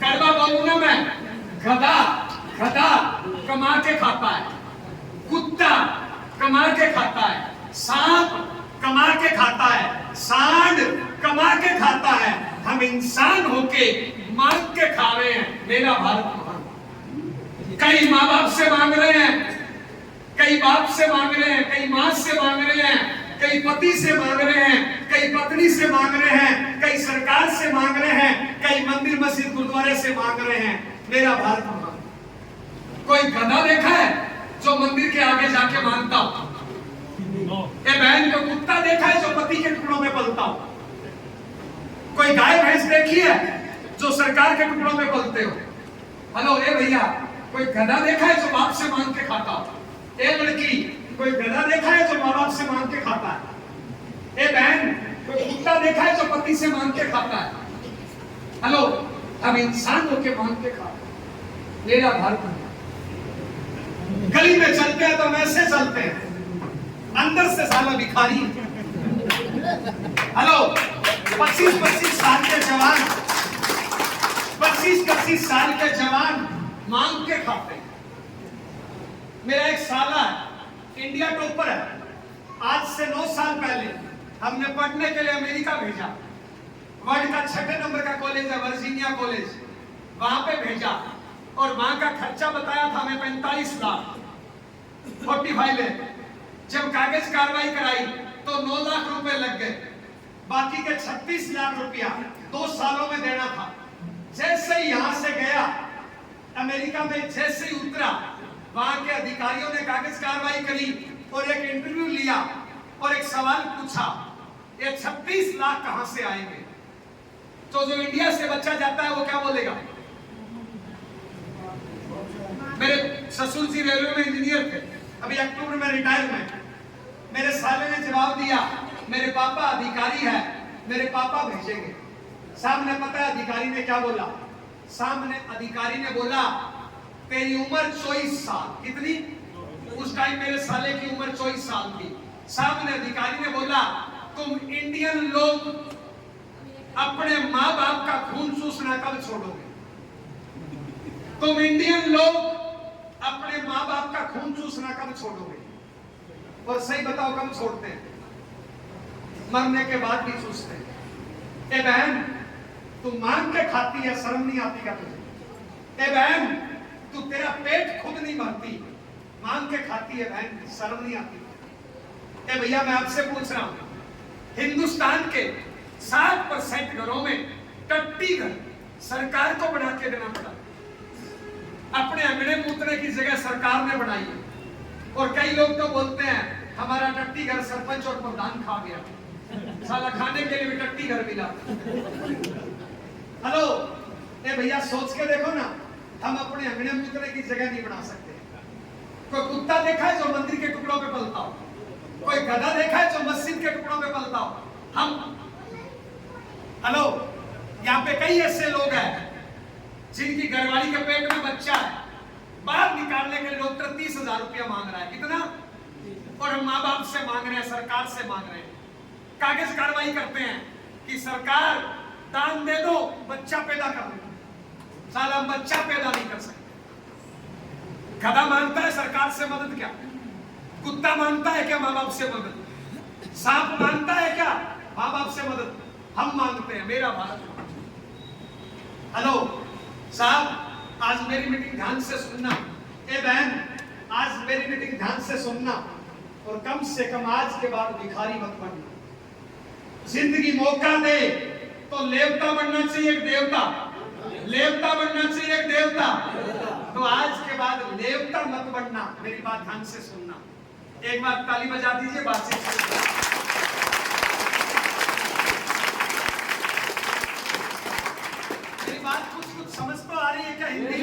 Speaker 1: कड़वा बोलूं ना मैं? गधा, गधा कमा के खाता है, कुत्ता कमा के खाता है, सांप कमा के खाता है, सांड कमा के खाता है। हम इंसान होके मांग के खा रहे हैं। मेरा भारत महान। कई माँ बाप से मांग रहे हैं, कई बाप से मांग रहे हैं, कई माँ से मांग रहे हैं, कई पति से मांग रहे हैं, कई पत्नी से मांग रहे हैं, कई सरकार से मांग रहे हैं, कई मंदिर मस्जिद गुरुद्वारे से मांग रहे हैं। मेरा भारत महान। कोई गधा देखा है जो मंदिर के आगे जाके मांगता हो? ये बहन को कुत्ता देखा है जो पति के टुकड़ों में पलता हो? कोई गाय भैंस देखी है जो सरकार के टुकड़ों में पलते हो? हेलो ए भैया, कोई गधा देखा है जो बाप से मांग के खाता हो? ए लड़की, कोई गधा देखा है जो माँ बाप से मांग के खाता है? ए बहन, कोई कुत्ता देखा है जो पति से मांग के खाता है? हेलो, हम इंसान होके मांग के खाते हैं। मेरा भारत है। गली में चलते हैं तो वैसे चलते हैं, अंदर से साला भिखारी। हेलो, 25-25 साल के जवान, 25-25 साल के जवान मांग के खाते हैं। मेरा एक साला है, इंडिया टॉपर है। आज से 9 साल पहले हमने पढ़ने के लिए अमेरिका भेजा। वर्ल्ड का 6 नंबर का कॉलेज है, वर्जीनिया कॉलेज, वहां पे भेजा। और वहां का खर्चा बताया था हमें 45 लाख, 45 लाख। जब कागज कार्रवाई कराई तो 9 लाख रुपए लग गए। बाकी के 36 लाख रुपया 2 सालों में देना था। जैसे ही यहां से गया अमेरिका में, जैसे ही उतरा, वहां के अधिकारियों ने कागज कार्रवाई करी और एक इंटरव्यू लिया और एक सवाल पूछा, ये 36 लाख कहां से आएंगे? तो जो इंडिया से बच्चा जाता है वो क्या बोलेगा? मेरे ससुर जी रेलवे में इंजीनियर थे, अभी अक्टूबर में रिटायरमेंट। मेरे साले ने जवाब दिया, मेरे पापा अधिकारी है, मेरे पापा भेजेंगे। सामने पता है अधिकारी ने क्या बोला? सामने अधिकारी ने बोला, तेरी उम्र 24 साल। कितनी? उस टाइम मेरे साले की उम्र 24 साल थी। सामने अधिकारी ने बोला, तुम इंडियन लोग अपने माँ बाप का खून चूसना कब छोड़ोगे? तुम इंडियन लोग अपने माँ बाप का खून चूसना कब छोड़ोगे? और सही बताओ कब छोड़ते हैं? मरने के बाद भी चूसते हैं। ए बहन, तू मांग के खाती है, शर्म नहीं आती क्या तुझे? ए बहन, तू तेरा पेट खुद नहीं भरती, मांग के खाती है बहन, शर्म नहीं आती? ए भैया मैं आपसे पूछ रहा हूं, हिंदुस्तान के 60% घरों में टट्टी घर सरकार को बना के देना पड़ा। अपने अंगने मूतने की जगह सरकार ने बनाई है। और कई लोग तो बोलते हैं हमारा टट्टी घर सरपंच और प्रधान खा गया, साला खाने के लिए भी टट्टी घर मिला। हेलो, ए भैया सोच के देखो ना, हम अपने अंगने मूतने की जगह नहीं बना सकते। कोई कुत्ता देखा है जो मंदिर के टुकड़ों पे पलता हो? कोई गधा देखा है जो मस्जिद के टुकड़ों पे पलता हो? हम हेलो, यहाँ पे कई ऐसे लोग हैं जिनकी घरवाली के पेट में बच्चा है, बाहर निकालने के लिए डॉक्टर 30,000 रुपया मांग रहा है। कितना? और हम माँ बाप से मांग रहे हैं, सरकार से मांग रहे हैं, कागज कार्रवाई करते हैं कि सरकार दान दे दो, बच्चा पैदा कर दो। साला हम बच्चा पैदा नहीं कर सकते। गधा मांगता है सरकार से मदद क्या? कुत्ता मांगता है क्या माँ बाप से मदद? सांप मांगता है क्या माँ बाप से मदद? हम मांगते हैं, मेरा भारत। हेलो साहब, आज मेरी मीटिंग ध्यान से सुनना। ए बहन, आज मेरी मीटिंग ध्यान से सुनना, और कम से कम आज के बाद भिखारी मत बनना। जिंदगी मौका दे तो लेवता बनना चाहिए, एक देवता। लेवता बनना चाहिए, एक देवता। तो आज के बाद लेवता मत बनना। मेरी बात ध्यान से सुनना। एक बार ताली बजा दीजिए, बात से बात कुछ समझ तो आ रही है क्या? हिंदी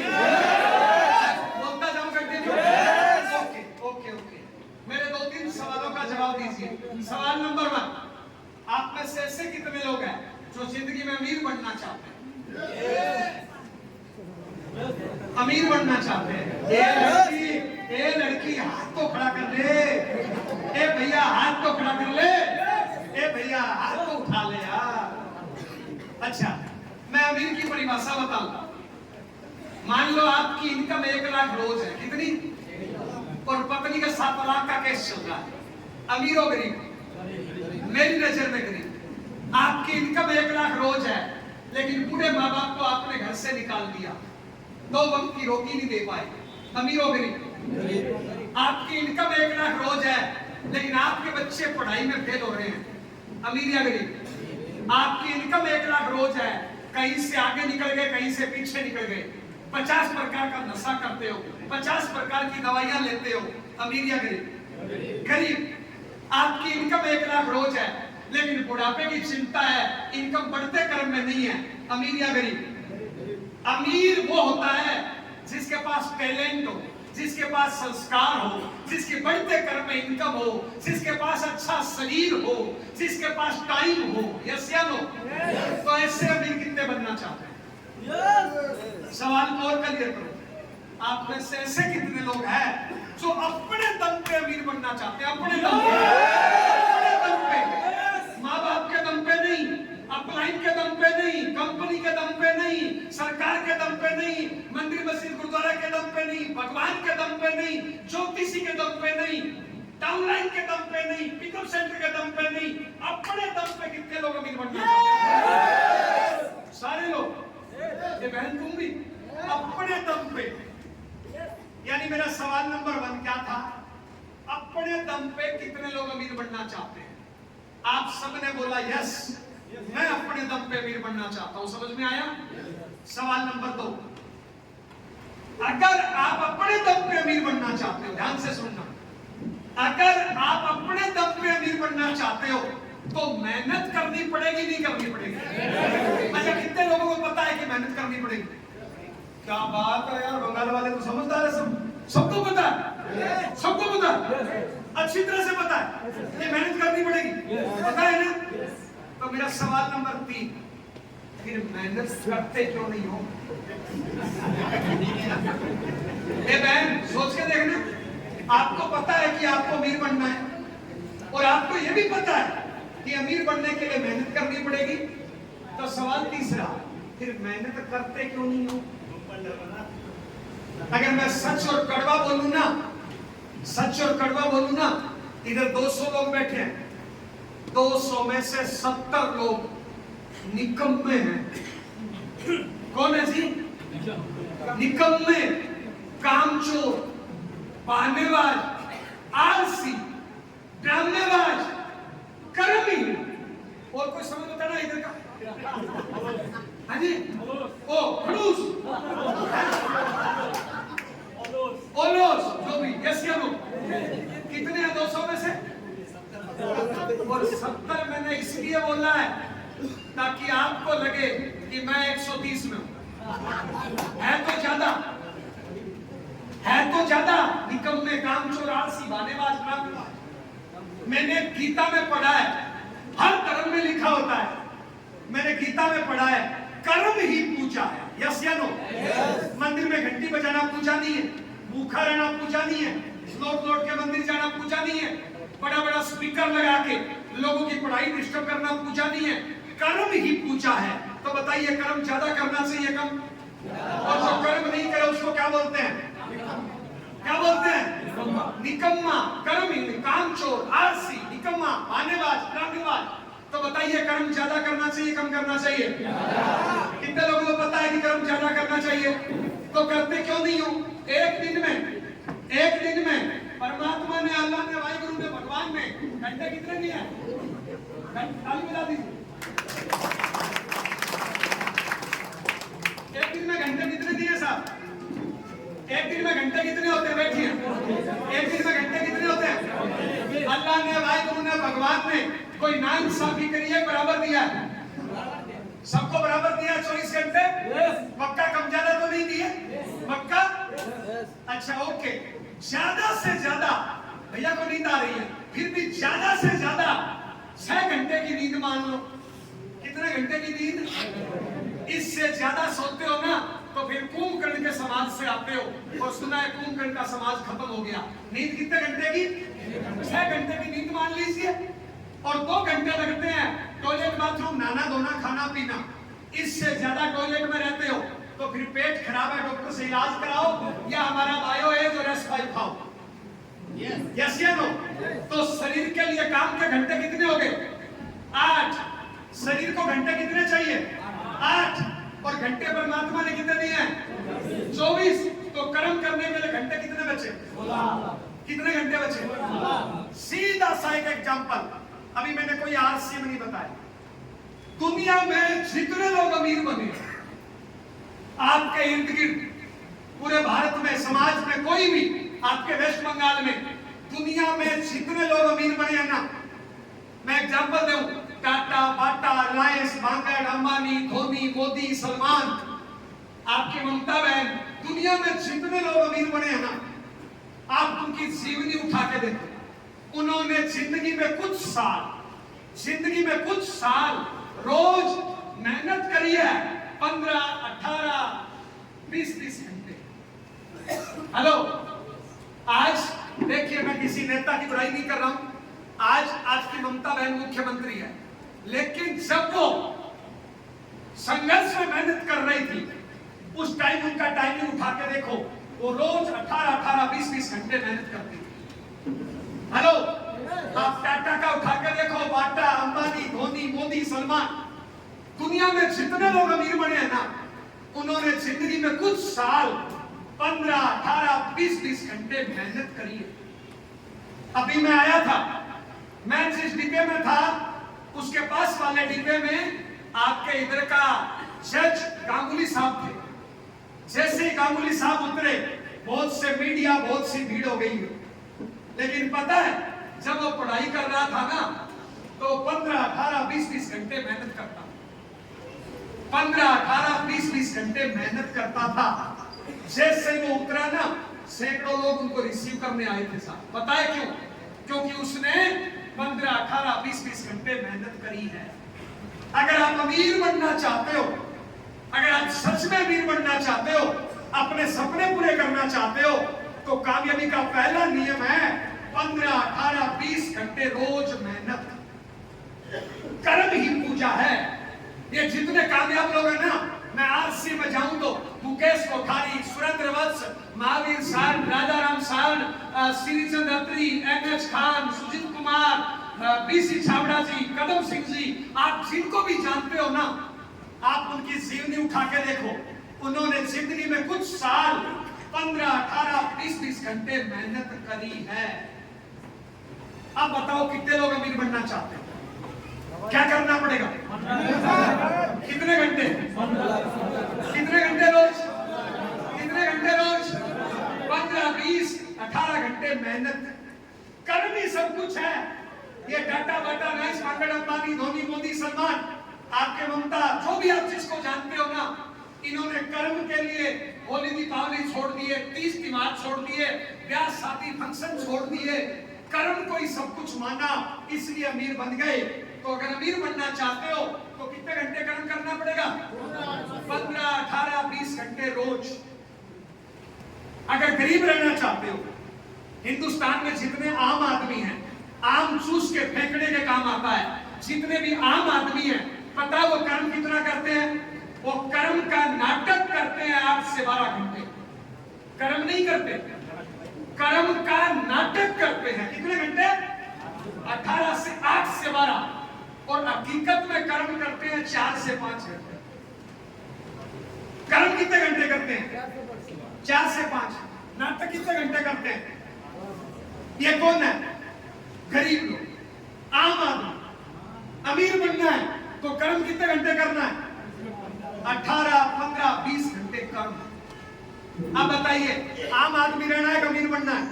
Speaker 1: बोलता जाऊं कंटिन्यू? Okay okay okay. मेरे 2-3 सवालों का जवाब दीजिए। सवाल नंबर 1, आप में से ऐसे कितने लोग हैं जो जिंदगी में अमीर बनना चाहते हैं? अमीर बनना चाहते हैं? ए लड़की हाथ तो खड़ा कर ले। ए भैया हाथ तो खड़ा कर ले। ए भैया हाथ तो उठा ले यार। अच्छा, मैं अमीर की परिभाषा बताऊंगा। मान लो आपकी इनकम 1 लाख रोज है। कितनी? और पत्नी का 7 लाख का केस चल रहा है। अमीर हो गरीब? मेरी नजर में गरीब। आपकी इनकम 1 लाख रोज है, लेकिन पूरे माँ बाप को आपने घर से निकाल दिया, 2 वक्त की रोटी नहीं दे पाए। अमीर हो गरीब? आपकी इनकम 1 लाख रोज है, लेकिन आपके बच्चे पढ़ाई में फेल हो रहे हैं। अमीर या गरीब? आपकी इनकम 1 लाख रोज है, कहीं से आगे निकल गए, कहीं से पीछे निकल गए, 50 प्रकार का नशा करते हो, 50 प्रकार की दवाइयां लेते हो। अमीर या गरीब? गरीब। आपकी इनकम 1 लाख रोज है, लेकिन बुढ़ापे की चिंता है, इनकम बढ़ते क्रम में नहीं है। अमीर या गरीब? अमीर वो होता है जिसके पास टैलेंट हो, जिसके पास संस्कार हो, जिसके बढ़ते क्रम में इनकम हो, जिसके पास अच्छा शरीर हो, जिसके पास टाइम हो। यस या नो? तो ऐसे अमीर कितने बनना चाहते हैं? सवाल और क्लियर करो। आप में से ऐसे कितने लोग हैं जो अपने दम पे अमीर बनना चाहते हैं? अपने दम पे, अपने दम पे, माँ बाप के दम पे नहीं, अपलाइन के दम पे नहीं, कंपनी के दम पे नहीं, सरकार के दम पे नहीं, मंदिर मस्जिद गुरुद्वारा के दम पे नहीं, भगवान के दम पे नहीं, ज्योतिषी के दम पे नहीं, डाउनलाइन के दम पे नहीं, पिकअप सेंटर के दम पे नहीं, अपने दम पे कितने लोग अमीर बनना चाहते हैं? सारे लोग। ये बहन तुम भी अपने दम पे। यानी मेरा सवाल नंबर 1 क्या था? अपने दम पे कितने लोग अमीर बनना चाहते हैं? आप सबने बोला यस, मैं अपने दम पे अमीर बनना चाहता हूं। समझ में आया? सवाल नंबर 2, अगर आप अपने दम पे अमीर बनना चाहते हो, ध्यान से सुनना, अगर आप अपने दम पे अमीर बनना चाहते हो तो मेहनत करनी पड़ेगी, नहीं करनी पड़ेगी? अच्छा, कितने लोगों को पता है कि मेहनत करनी पड़ेगी? क्या बात है यार, बंगाल वाले तो समझदार है। सबको पता है, सबको पता है, अच्छी तरह से पता है कि मेहनत करनी पड़ेगी। पता है ना? तो मेरा सवाल नंबर 3, फिर मेहनत करते क्यों नहीं हो? ए बहन सोच के देखना, आपको पता है कि आपको अमीर बनना है, और आपको यह भी पता है कि अमीर बनने के लिए मेहनत करनी पड़ेगी। तो सवाल तीसरा, फिर मेहनत करते क्यों नहीं हो? अगर मैं सच और कड़वा बोलूं ना, सच और कड़वा बोलूं ना, इधर 200 लोग बैठे हैं, 200 में से 70 लोग निकम्मे हैं। कौन है जी? निकम्मे। कामचोर, बहानेबाज, आलसी, ड्रामेबाज, कर्महीन। और कोई समझ होता ना इधर का? हाँ जी, ओ खड़ूस, ओलोस, जो भी, यस या नो? कितने हैं 200 में से? और 70 मैंने इसलिए बोला है ताकि आपको लगे कि मैं 130 में हूं। है तो ज्यादा, है तो ज्यादा निकम्मे, कामचोर, आलसी, बहानेबाज, ड्रामेबाज। मैंने गीता में पढ़ा है, हर धर्म में लिखा होता है, मैंने गीता में पढ़ा है, कर्म ही पूजा है। यस या नो? मंदिर में घंटी बजाना पूजा नहीं है, भूखा रहना पूजा नहीं है, लौट लौट के मंदिर जाना पूजा नहीं है, बड़ा बड़ा स्पीकर लगा के लोगों की पढ़ाई डिस्टर्ब करना पूजा नहीं है, कर्म ही पूजा है। तो बताइए, कर्म ज्यादा करना चाहिए कम? और जो कर्म नहीं करे उसको क्या बोलते हैं? क्या बोलते हैं? निकम्मा, कर्महीन, कामचोर, आलसी, निकम्मा, बहानेबाज, ड्रामेबाज। तो बताइए, कर्म ज्यादा करना चाहिए कम करना चाहिए? कितने लोगों को पता है कि कर्म ज्यादा करना चाहिए? तो करते क्यों नहीं हो? एक दिन में परमात्मा ने, अल्लाह ने, वाहिगुरु ने, भगवान ने घंटे कितने दिए? ताली बजा दीजिए। एक दिन में घंटे कितने दिए साहब? एक दिन में घंटे कितने होते हैं? बैठिए, एक दिन में घंटे कितने होते हैं? अल्लाह ने, वाहिगुरु ने, भगवान ने कोई नाइंसाफी करी है? बराबर दिया है, सबको बराबर दिया 24 घंटे। मक्का कम ज्यादा तो नहीं दिए? मक्का अच्छा, ओके। ज्यादा से ज्यादा, भैया को नींद आ रही है, फिर भी ज्यादा से ज्यादा 6 घंटे की नींद मान लो। कितने घंटे की नींद? इससे ज्यादा सोते हो ना तो फिर कुंभकर्ण के समाज से आते हो, और सुना है कुंभकर्ण का समाज खत्म हो गया। नींद कितने घंटे की? 6 घंटे की नींद मान लीजिए, और 2 घंटे लगते हैं टॉयलेट, बाथरूम, नहाना धोना, खाना पीना। इससे ज्यादा टॉयलेट में रहते हो तो फिर पेट खराब है, डॉक्टर से इलाज कराओ, या हमारा बायो एज और S5 खाओ। यस या नो? तो शरीर के लिए काम के घंटे कितने हो गए? 8। शरीर को घंटे कितने चाहिए? 8। और घंटे परमात्मा ने कितने दिए हैं? 24। तो कर्म करने के लिए घंटे कितने बचे? 16। कितने घंटे बचे? सीधा सा एक एग्जांपल, अभी मैंने कोई आलसी में नहीं बताया। दुनिया में जितने लोग अमीर बने आपके इर्द गिर्द, पूरे भारत में, समाज में, कोई भी, आपके वेस्ट बंगाल में, दुनिया में जितने लोग अमीर बने हैं ना, मैं एग्जांपल दूं, टाटा, बाटा, रिलायंस, बांगड़, अंबानी, धोनी, मोदी, सलमान, आपकी ममता बहन, दुनिया में जितने लोग अमीर बने हैं ना, आप उनकी जीवनी उठा के देखो। उन्होंने जिंदगी में कुछ साल रोज मेहनत करी है, 15, 18, 20 घंटे। हेलो, आज देखिए, मैं किसी नेता की बुराई नहीं कर रहा हूं, आज की ममता बहन मुख्यमंत्री है, लेकिन जब वो संघर्ष में मेहनत कर रही थी, उस टाइम उनका टाइमिंग उठा के देखो, वो रोज 18, 20 घंटे मेहनत करती थी। हेलो, आप टाटा का उठा के देखो, बाटा, अंबानी, धोनी, मोदी, सलमान, दुनिया में जितने लोग अमीर बने हैं ना, उन्होंने जिंदगी में कुछ साल 15, 18, 20 घंटे मेहनत करी है। अभी मैं आया था, मैं जिस डिब्बे में था उसके पास वाले डिब्बे में आपके इधर का जज गांगुली साहब थे। जैसे ही गांगुली साहब उतरे, बहुत से मीडिया, बहुत सी भीड़ हो गई। लेकिन पता है, जब वो पढ़ाई कर रहा था ना, तो 15, 18, 20 घंटे मेहनत करता, 15, 18, 20 घंटे मेहनत करता था। जैसे वो उतरा ना, सैकड़ों लोग उनको रिसीव करने आए थे साहब। पता है क्यों? क्योंकि उसने 15, 18, 20 घंटे मेहनत करी है। अगर आप अमीर बनना चाहते हो, अगर आप सच में अमीर बनना चाहते हो, अपने सपने पूरे करना चाहते हो, तो कामयाबी का पहला नियम है 15, 18, 20 घंटे रोज मेहनत। कर्म ही पूजा है। ये जितने कामयाब लोग हैं ना, मैं आरसी में जाऊं तो मुकेश कोठारी, सुरेंद्र वत्स, महावीर साहन, राजा राम साहन, श्रीचंद अत्री, NH खान, सुजीत कुमार, BC छाबड़ा जी, कदम सिंह जी, आप जिनको भी जानते हो ना, आप उनकी जीवनी उठा के देखो। उन्होंने जिंदगी में कुछ साल 15, 18, 20 घंटे मेहनत करी है। अब बताओ कितने लोग अमीर बनना चाहते हैं? क्या करना पड़ेगा? कितने घंटे? कितने घंटे रोज? कितने घंटे रोज? 15, 20, 18 घंटे मेहनत करनी सब कुछ है। ये टाटा बाटा नाइस अंबानी अंबानी धोनी मोदी सलमान आपके ममता जो भी आप जिसको जानते हो ना, इन्होंने कर्म के लिए होली दीपावली छोड़ दिए, 30 त्योहार छोड़ दिए, ब्याह शादी फंक्शन छोड़ दिए, कर्म को ही सब कुछ माना, इसलिए अमीर बन गए। तो अगर अमीर बनना चाहते हो तो कितने घंटे कर्म करना पड़ेगा? 15, 18, 20 घंटे रोज। अगर गरीब रहना चाहते हो, हिंदुस्तान में जितने आम आदमी हैं, आम चूस के फेंकने के काम आता है, जितने भी आम आदमी हैं, पता वो कर्म कितना करते हैं? वो कर्म का नाटक करते हैं 8 से 12 घंटे। कर्म नहीं करते, कर्म का नाटक करते हैं। कितने घंटे? 18 से 8 से 12। और हकीकत में कर्म करते हैं 4 से 5 घंटे। कर्म कितने घंटे करते हैं? 4 से 5। नाटक कितने घंटे करते हैं? ये कौन है? गरीब लोग, आम आदमी। अमीर बनना है तो कर्म कितने घंटे करना है? 18, 15, 20 घंटे कर्म। अब बताइए, आम आदमी रहना है कि अमीर बनना है?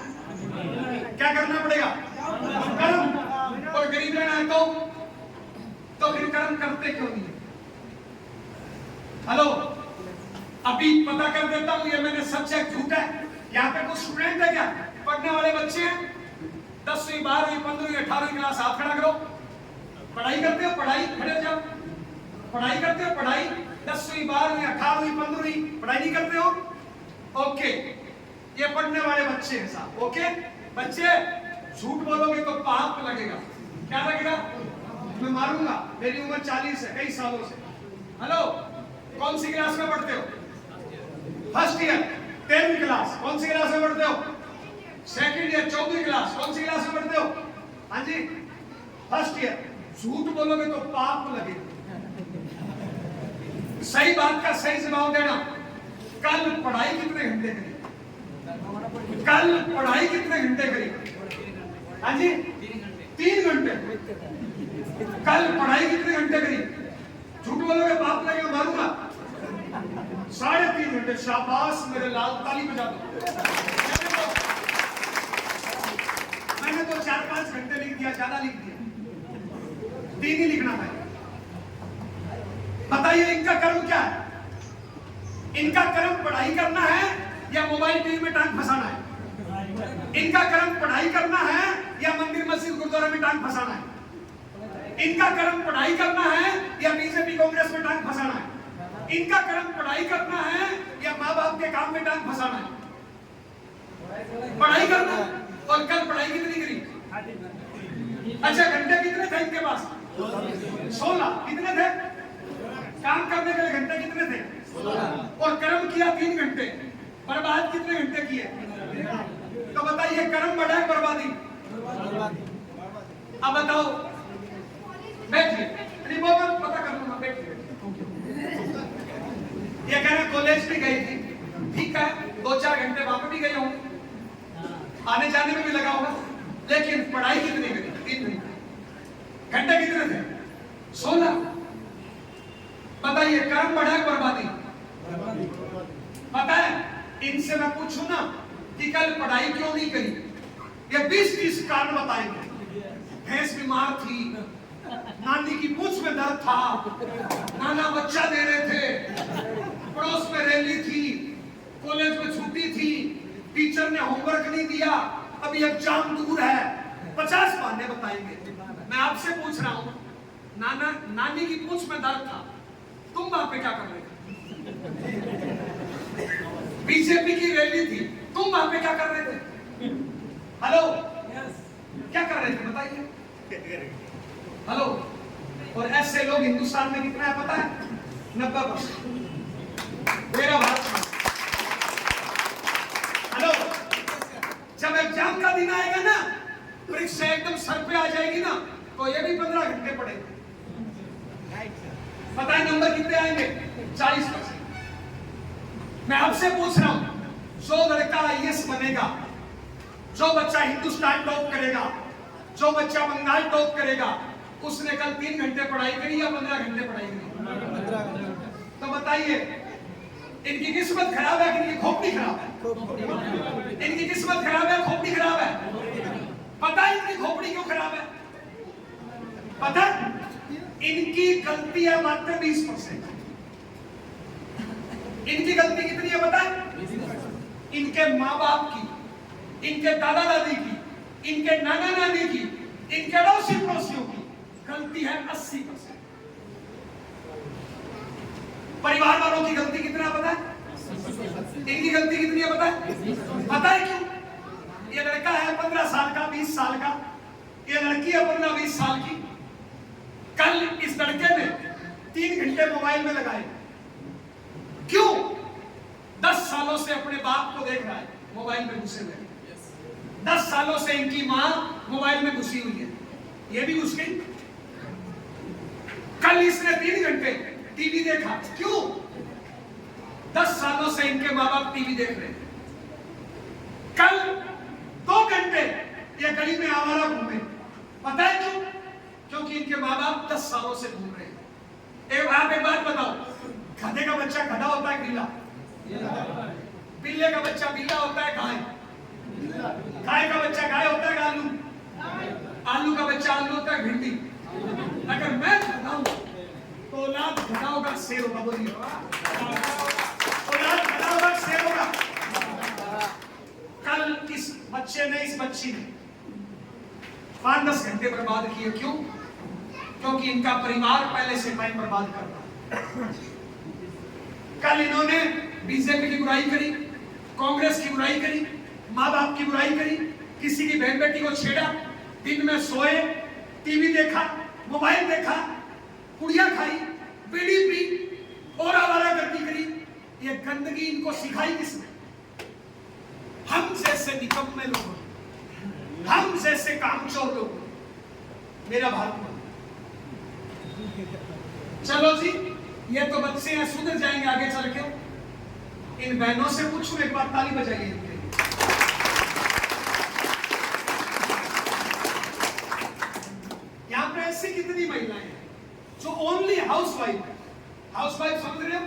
Speaker 1: क्या करना पड़ेगा? कर्म। और गरीब रहना है तो फिर कर्म करते क्यों नहीं? हेलो, अभी पता कर देता हूं, ये मैंने सब्जेक्ट झूठा है। यहाँ पे कुछ स्टूडेंट है क्या? पढ़ने वाले बच्चे हैं? 10वीं 12वीं 15वीं 18वीं क्लास, हाथ खड़ा करो। पढ़ाई करते हो? पढ़ाई खड़े हो जाओ। पढ़ाई करते हो? पढ़ाई 10वीं 12वीं 18वीं 15वीं पढ़ाई नहीं करते हो? ओके, ये पढ़ने वाले बच्चे हैं साहब। ओके बच्चे, झूठ बोलोगे तो पाप लगेगा। क्या लगेगा? मैं मारूंगा। मेरी उम्र 40 है, कई सालों से। हेलो, कौन सी क्लास में पढ़ते हो? First year. 10वीं क्लास। कौन सी क्लास में पढ़ते हो? Second year. 14वीं क्लास। कौन सी क्लास में पढ़ते हो? हाँ जी, फर्स्ट ईयर। झूठ बोलोगे तो पाप लगेगा। सही बात का सही जवाब देना। कल पढ़ाई कितने घंटे करी? कल पढ़ाई कितने घंटे करी? हाँ जी, 3 घंटे। कल पढ़ाई कितने घंटे करी? झूठ बोलोगे पाप लगेगा, मारूंगा। 3.5 घंटे। शाबाश मेरे लाल, ताली बजा दो। मैंने तो 4-5 घंटे लिख दिया, ज्यादा लिख दिया। 3 ही लिखना था। बताइए इनका कर्म क्या है? इनका कर्म पढ़ाई करना है या मोबाइल टीवी में टांग फंसाना है? इनका कर्म पढ़ाई करना है या मंदिर मस्जिद गुरुद्वारा में टांग फंसाना है? इनका कर्म पढ़ाई करना है या बीजेपी कांग्रेस में टांग फंसाना है? इनका कर्म पढ़ाई करना है या माँ बाप के काम में टांग फंसाना है? पढ़ाई करना। और कल पढ़ाई कितनी करी? अच्छा, घंटे कितने थे इनके पास? 16। कितने थे? काम करने के लिए घंटे कितने थे? 16। और कर्म किया 3 घंटे। बर्बाद कितने घंटे किए? तो बताइए, कर्म बढ़ा है बर्बादी? अब बताओ। बैठिए, रिपोर्ट पता कर लूंगा। बैठिए। ये कह रहे कॉलेज भी गई थी, ठीक है, 2-4 घंटे वहां पे भी गई हूं, आने जाने में भी लगा होगा, लेकिन पढ़ाई कितनी करी? 3 घंटे। घंटे कितने थे? 16। बताइए, कर्म बढ़ा है बर्बादी? पता है, इनसे मैं पूछूं ना कि कल पढ़ाई क्यों नहीं करी, ये 20-30 कारण बताएंगे। भैंस बीमार थी, नानी की पूंछ में दर्द था, नाना बच्चा दे रहे थे, पड़ोस में रैली थी, कॉलेज में छुट्टी थी, टीचर ने होमवर्क नहीं दिया, अभी एग्जाम दूर है। 50 बहाने बताएंगे। मैं आपसे पूछ रहा हूं, नानी की पूंछ में दर्द था, तुम वहां पे क्या कर रहे थे? बीजेपी की रैली थी, तुम वहां पे क्या कर रहे थे? हेलो, क्या कर रहे थे बताइए? हेलो। और ऐसे लोग हिंदुस्तान में कितना है पता है? 90%। मेरा भारत। हेलो, जब एग्जाम का दिन आएगा ना, परीक्षा एकदम सर पे आ जाएगी ना, तो ये भी 15 घंटे पढ़ेंगे। पता है नंबर कितने आएंगे? 40%। मैं आपसे पूछ रहा हूं, जो लड़का आईएएस बनेगा, जो बच्चा हिंदुस्तान टॉप करेगा, जो बच्चा बंगाल टॉप करेगा, उसने कल 3 घंटे पढ़ाई करी या 15 घंटे पढ़ाई करी? तो बताइए, इनकी किस्मत खराब है कि इनकी खोपड़ी खराब है? इनकी किस्मत खराब है, खोपड़ी खराब है। पता है इनकी खोपड़ी क्यों खराब है? पता? इनकी गलती है मात्र 20%। इनकी गलती कितनी है पता है? इनके माँ बाप की, इनके दादा दादी की, इनके नाना नानी की, इनके अड़ोसी पड़ोसियों की गलती है 80%। परिवार वालों की गलती कितना पता है? इनकी गलती कितनी है पता है? पता है क्यों? ये लड़का है 15 साल का, 20 साल का, ये लड़की है 15-20 साल की। कल इस लड़के ने 3 घंटे मोबाइल में लगाए। क्यों? 10 सालों से अपने बाप को देख रहा है मोबाइल में घुसे हुए। 10 सालों से इनकी मां मोबाइल में घुसी हुई है, ये भी घुस गई। कल इसने 3 घंटे टीवी देखा। क्यों? 10 सालों से इनके माँ बाप टीवी देख रहे हैं। कल 2 घंटे ये गली में आवारा घूमे। पता है क्यों? क्योंकि इनके माँ बाप 10 सालों से घूम रहे हैं। आप एक बात बताओ, गधे का बच्चा गधा होता है बिल्ला? बिल्ले का बच्चा बिल्ला होता है गाय? गाय का बच्चा गाय होता है आलू? आलू का बच्चा आलू होता है भिंडी? अगर मैं गधा हूं तो औलाद गधा होगा, शेर होगा। बोलिए, औलाद गधा होगा, शेर होगा। कल इस बच्चे ने, इस बच्ची ने 5-10 घंटे बर्बाद किए। क्यों? क्योंकि इनका परिवार पहले से टाइम बर्बाद कर रहा है। कल इन्होंने बीजेपी की बुराई करी, कांग्रेस की बुराई करी, माँ बाप की बुराई करी, किसी की बहन बेटी को छेड़ा, दिन में सोए, टीवी देखा, मोबाइल देखा, पुड़िया खाई, बीड़ी पी और आवारागर्दी करी। ये गंदगी इनको सिखाई किसने? हम जैसे निकम्मे लोग, हम जैसे कामचोर लोग। मेरा भारत, चलो जी, ये तो बच्चे हैं, सुधर जाएंगे आगे चल के। इन बहनों से पूछूं, एक बार ताली बजाइए इनके लिए। यहां पे ऐसी कितनी महिलाएं हैं जो ओनली हाउसवाइफ है? हाउसवाइफ समझ रहे हो?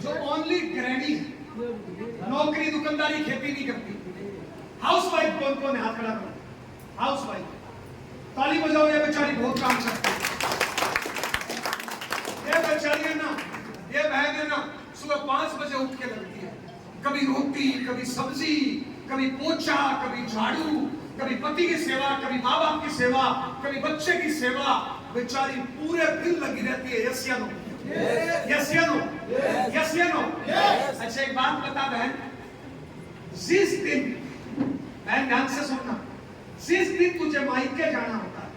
Speaker 1: जो ओनली गृहिणी है, नौकरी दुकानदारी खेती नहीं करती। हाउसवाइफ कौन कौन है? हाथ खड़ा करो। हाउसवाइफ ताली बजाओ। ये बेचारी बहुत काम करती है। ये बेचारी है ना, ये बहन है ना, सुबह 5 बजे उठ के लगती है। कभी रोटी, कभी सब्जी, कभी पोछा, कभी झाड़ू, कभी पति की सेवा, कभी माँ बाप की सेवा, कभी बच्चे की सेवा। बेचारी पूरे दिन लगी रहती है। यस या नो? यस या नो? यस या नो? अच्छा एक बात बता बहन, जिस दिन, बहन ध्यान से सुनना, जिस दिन तुझे मायके जाना होता है,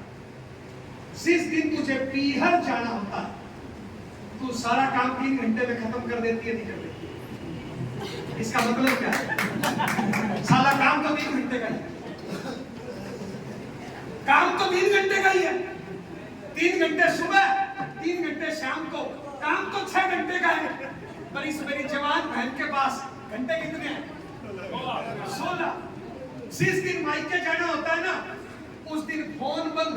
Speaker 1: जिस दिन तुझे पीहर जाना होता है, तू सारा काम 3 घंटे में खत्म कर देती है, नहीं कर देती? इसका मतलब क्या है? सारा काम तो 3 घंटे का ही है। काम तो 3 घंटे का ही है। 3 घंटे सुबह, 3 घंटे शाम को। काम तो 6 घंटे का है। पर इस मेरी जवान बहन के पास घंटे कितने हैं? 16। जिस दिन मायके जाना होता है ना, उस दिन फोन बंद,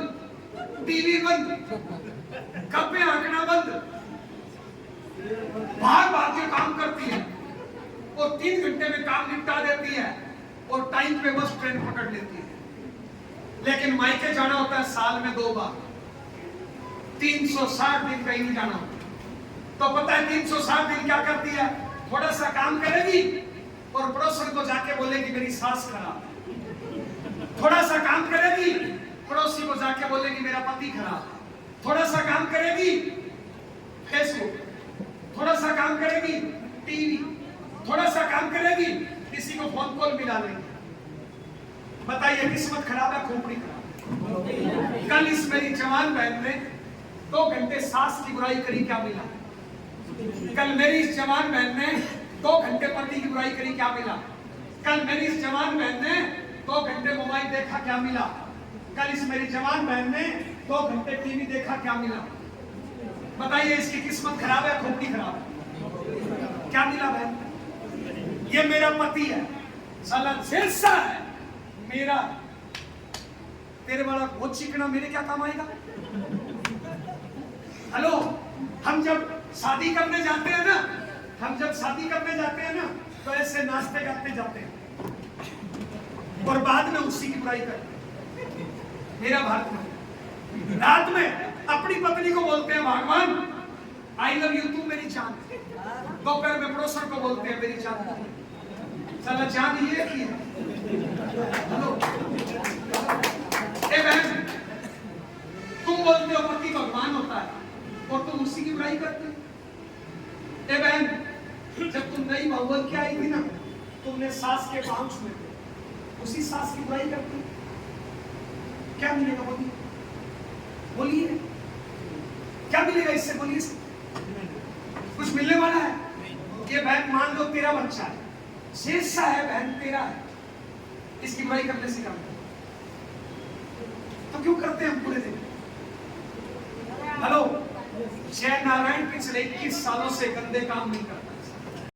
Speaker 1: टीवी बंद, कपड़े आंकना बंद, भाग भाग के काम करती है और 3 घंटे में काम निपटा देती है और टाइम पे बस ट्रेन पकड़ लेती है। लेकिन मायके जाना होता है साल में 2 बार, 360 दिन कहीं नहीं जाना होता। तो पता है 360 दिन क्या करती है? थोड़ा सा काम करेगी और पड़ोसन को जाके बोलेगी मेरी सास खराब है। थोड़ा सा काम करेगी, पड़ोसी को जाके बोलेगी मेरा पति खराब है। थोड़ा सा काम करेगी, फेसबुक। थोड़ा सा काम करेगी, टीवी। थोड़ा सा काम करेगी, किसी को फोन कॉल मिला लेंगे। बताइए किस्मत खराब है, खोपड़ी खराब है। कल इस मेरी जवान बहन ने 2 घंटे सास की बुराई करी, क्या मिला? कल मेरी इस जवान बहन ने 2 घंटे पति की बुराई करी, क्या मिला? कल मेरी इस जवान बहन ने 2 घंटे मोबाइल देखा, क्या मिला? कल इस मेरी जवान बहन ने 2 घंटे टीवी देखा, क्या मिला? बताइए इसकी किस्मत खराब है, खोपड़ी खराब है? क्या मिला बहन? ये मेरा पति है, साला शेरसा है मेरा, तेरे वाला बहुत चिकना मेरे क्या काम आएगा? हेलो, हम जब शादी करने जाते हैं ना, तो ऐसे नाचते गाते जाते हैं और बाद में उसी की बुराई करते हैं। मेरा भारत में रात में अपनी पत्नी को बोलते हैं भगवान आई लव यू, तू मेरी जान। दोपहर में पड़ोसन को बोलते हैं मेरी जान। साला जान ये की है। हेलो, ए बहन, तुम बोलते हो पति भगवान होता है और तुम उसी की बुराई करते हो। ए बहन, जब तुम नई बहू के आई थी ना, तुमने सास के पांव छुए थे, उसी सास की बुराई करती। क्या मिलेगा? बोलिए क्या मिलेगा इससे? बोलिए, कुछ मिलने वाला है? ये बहन मान लो तेरा बच्चा है, शेषा है, बहन तेरा है, इसकी बुराई करने से काम तो क्यों करते हैं हम पूरे दिन? हेलो, जय नारायण पिछले 21 सालों से गंदे काम नहीं करता।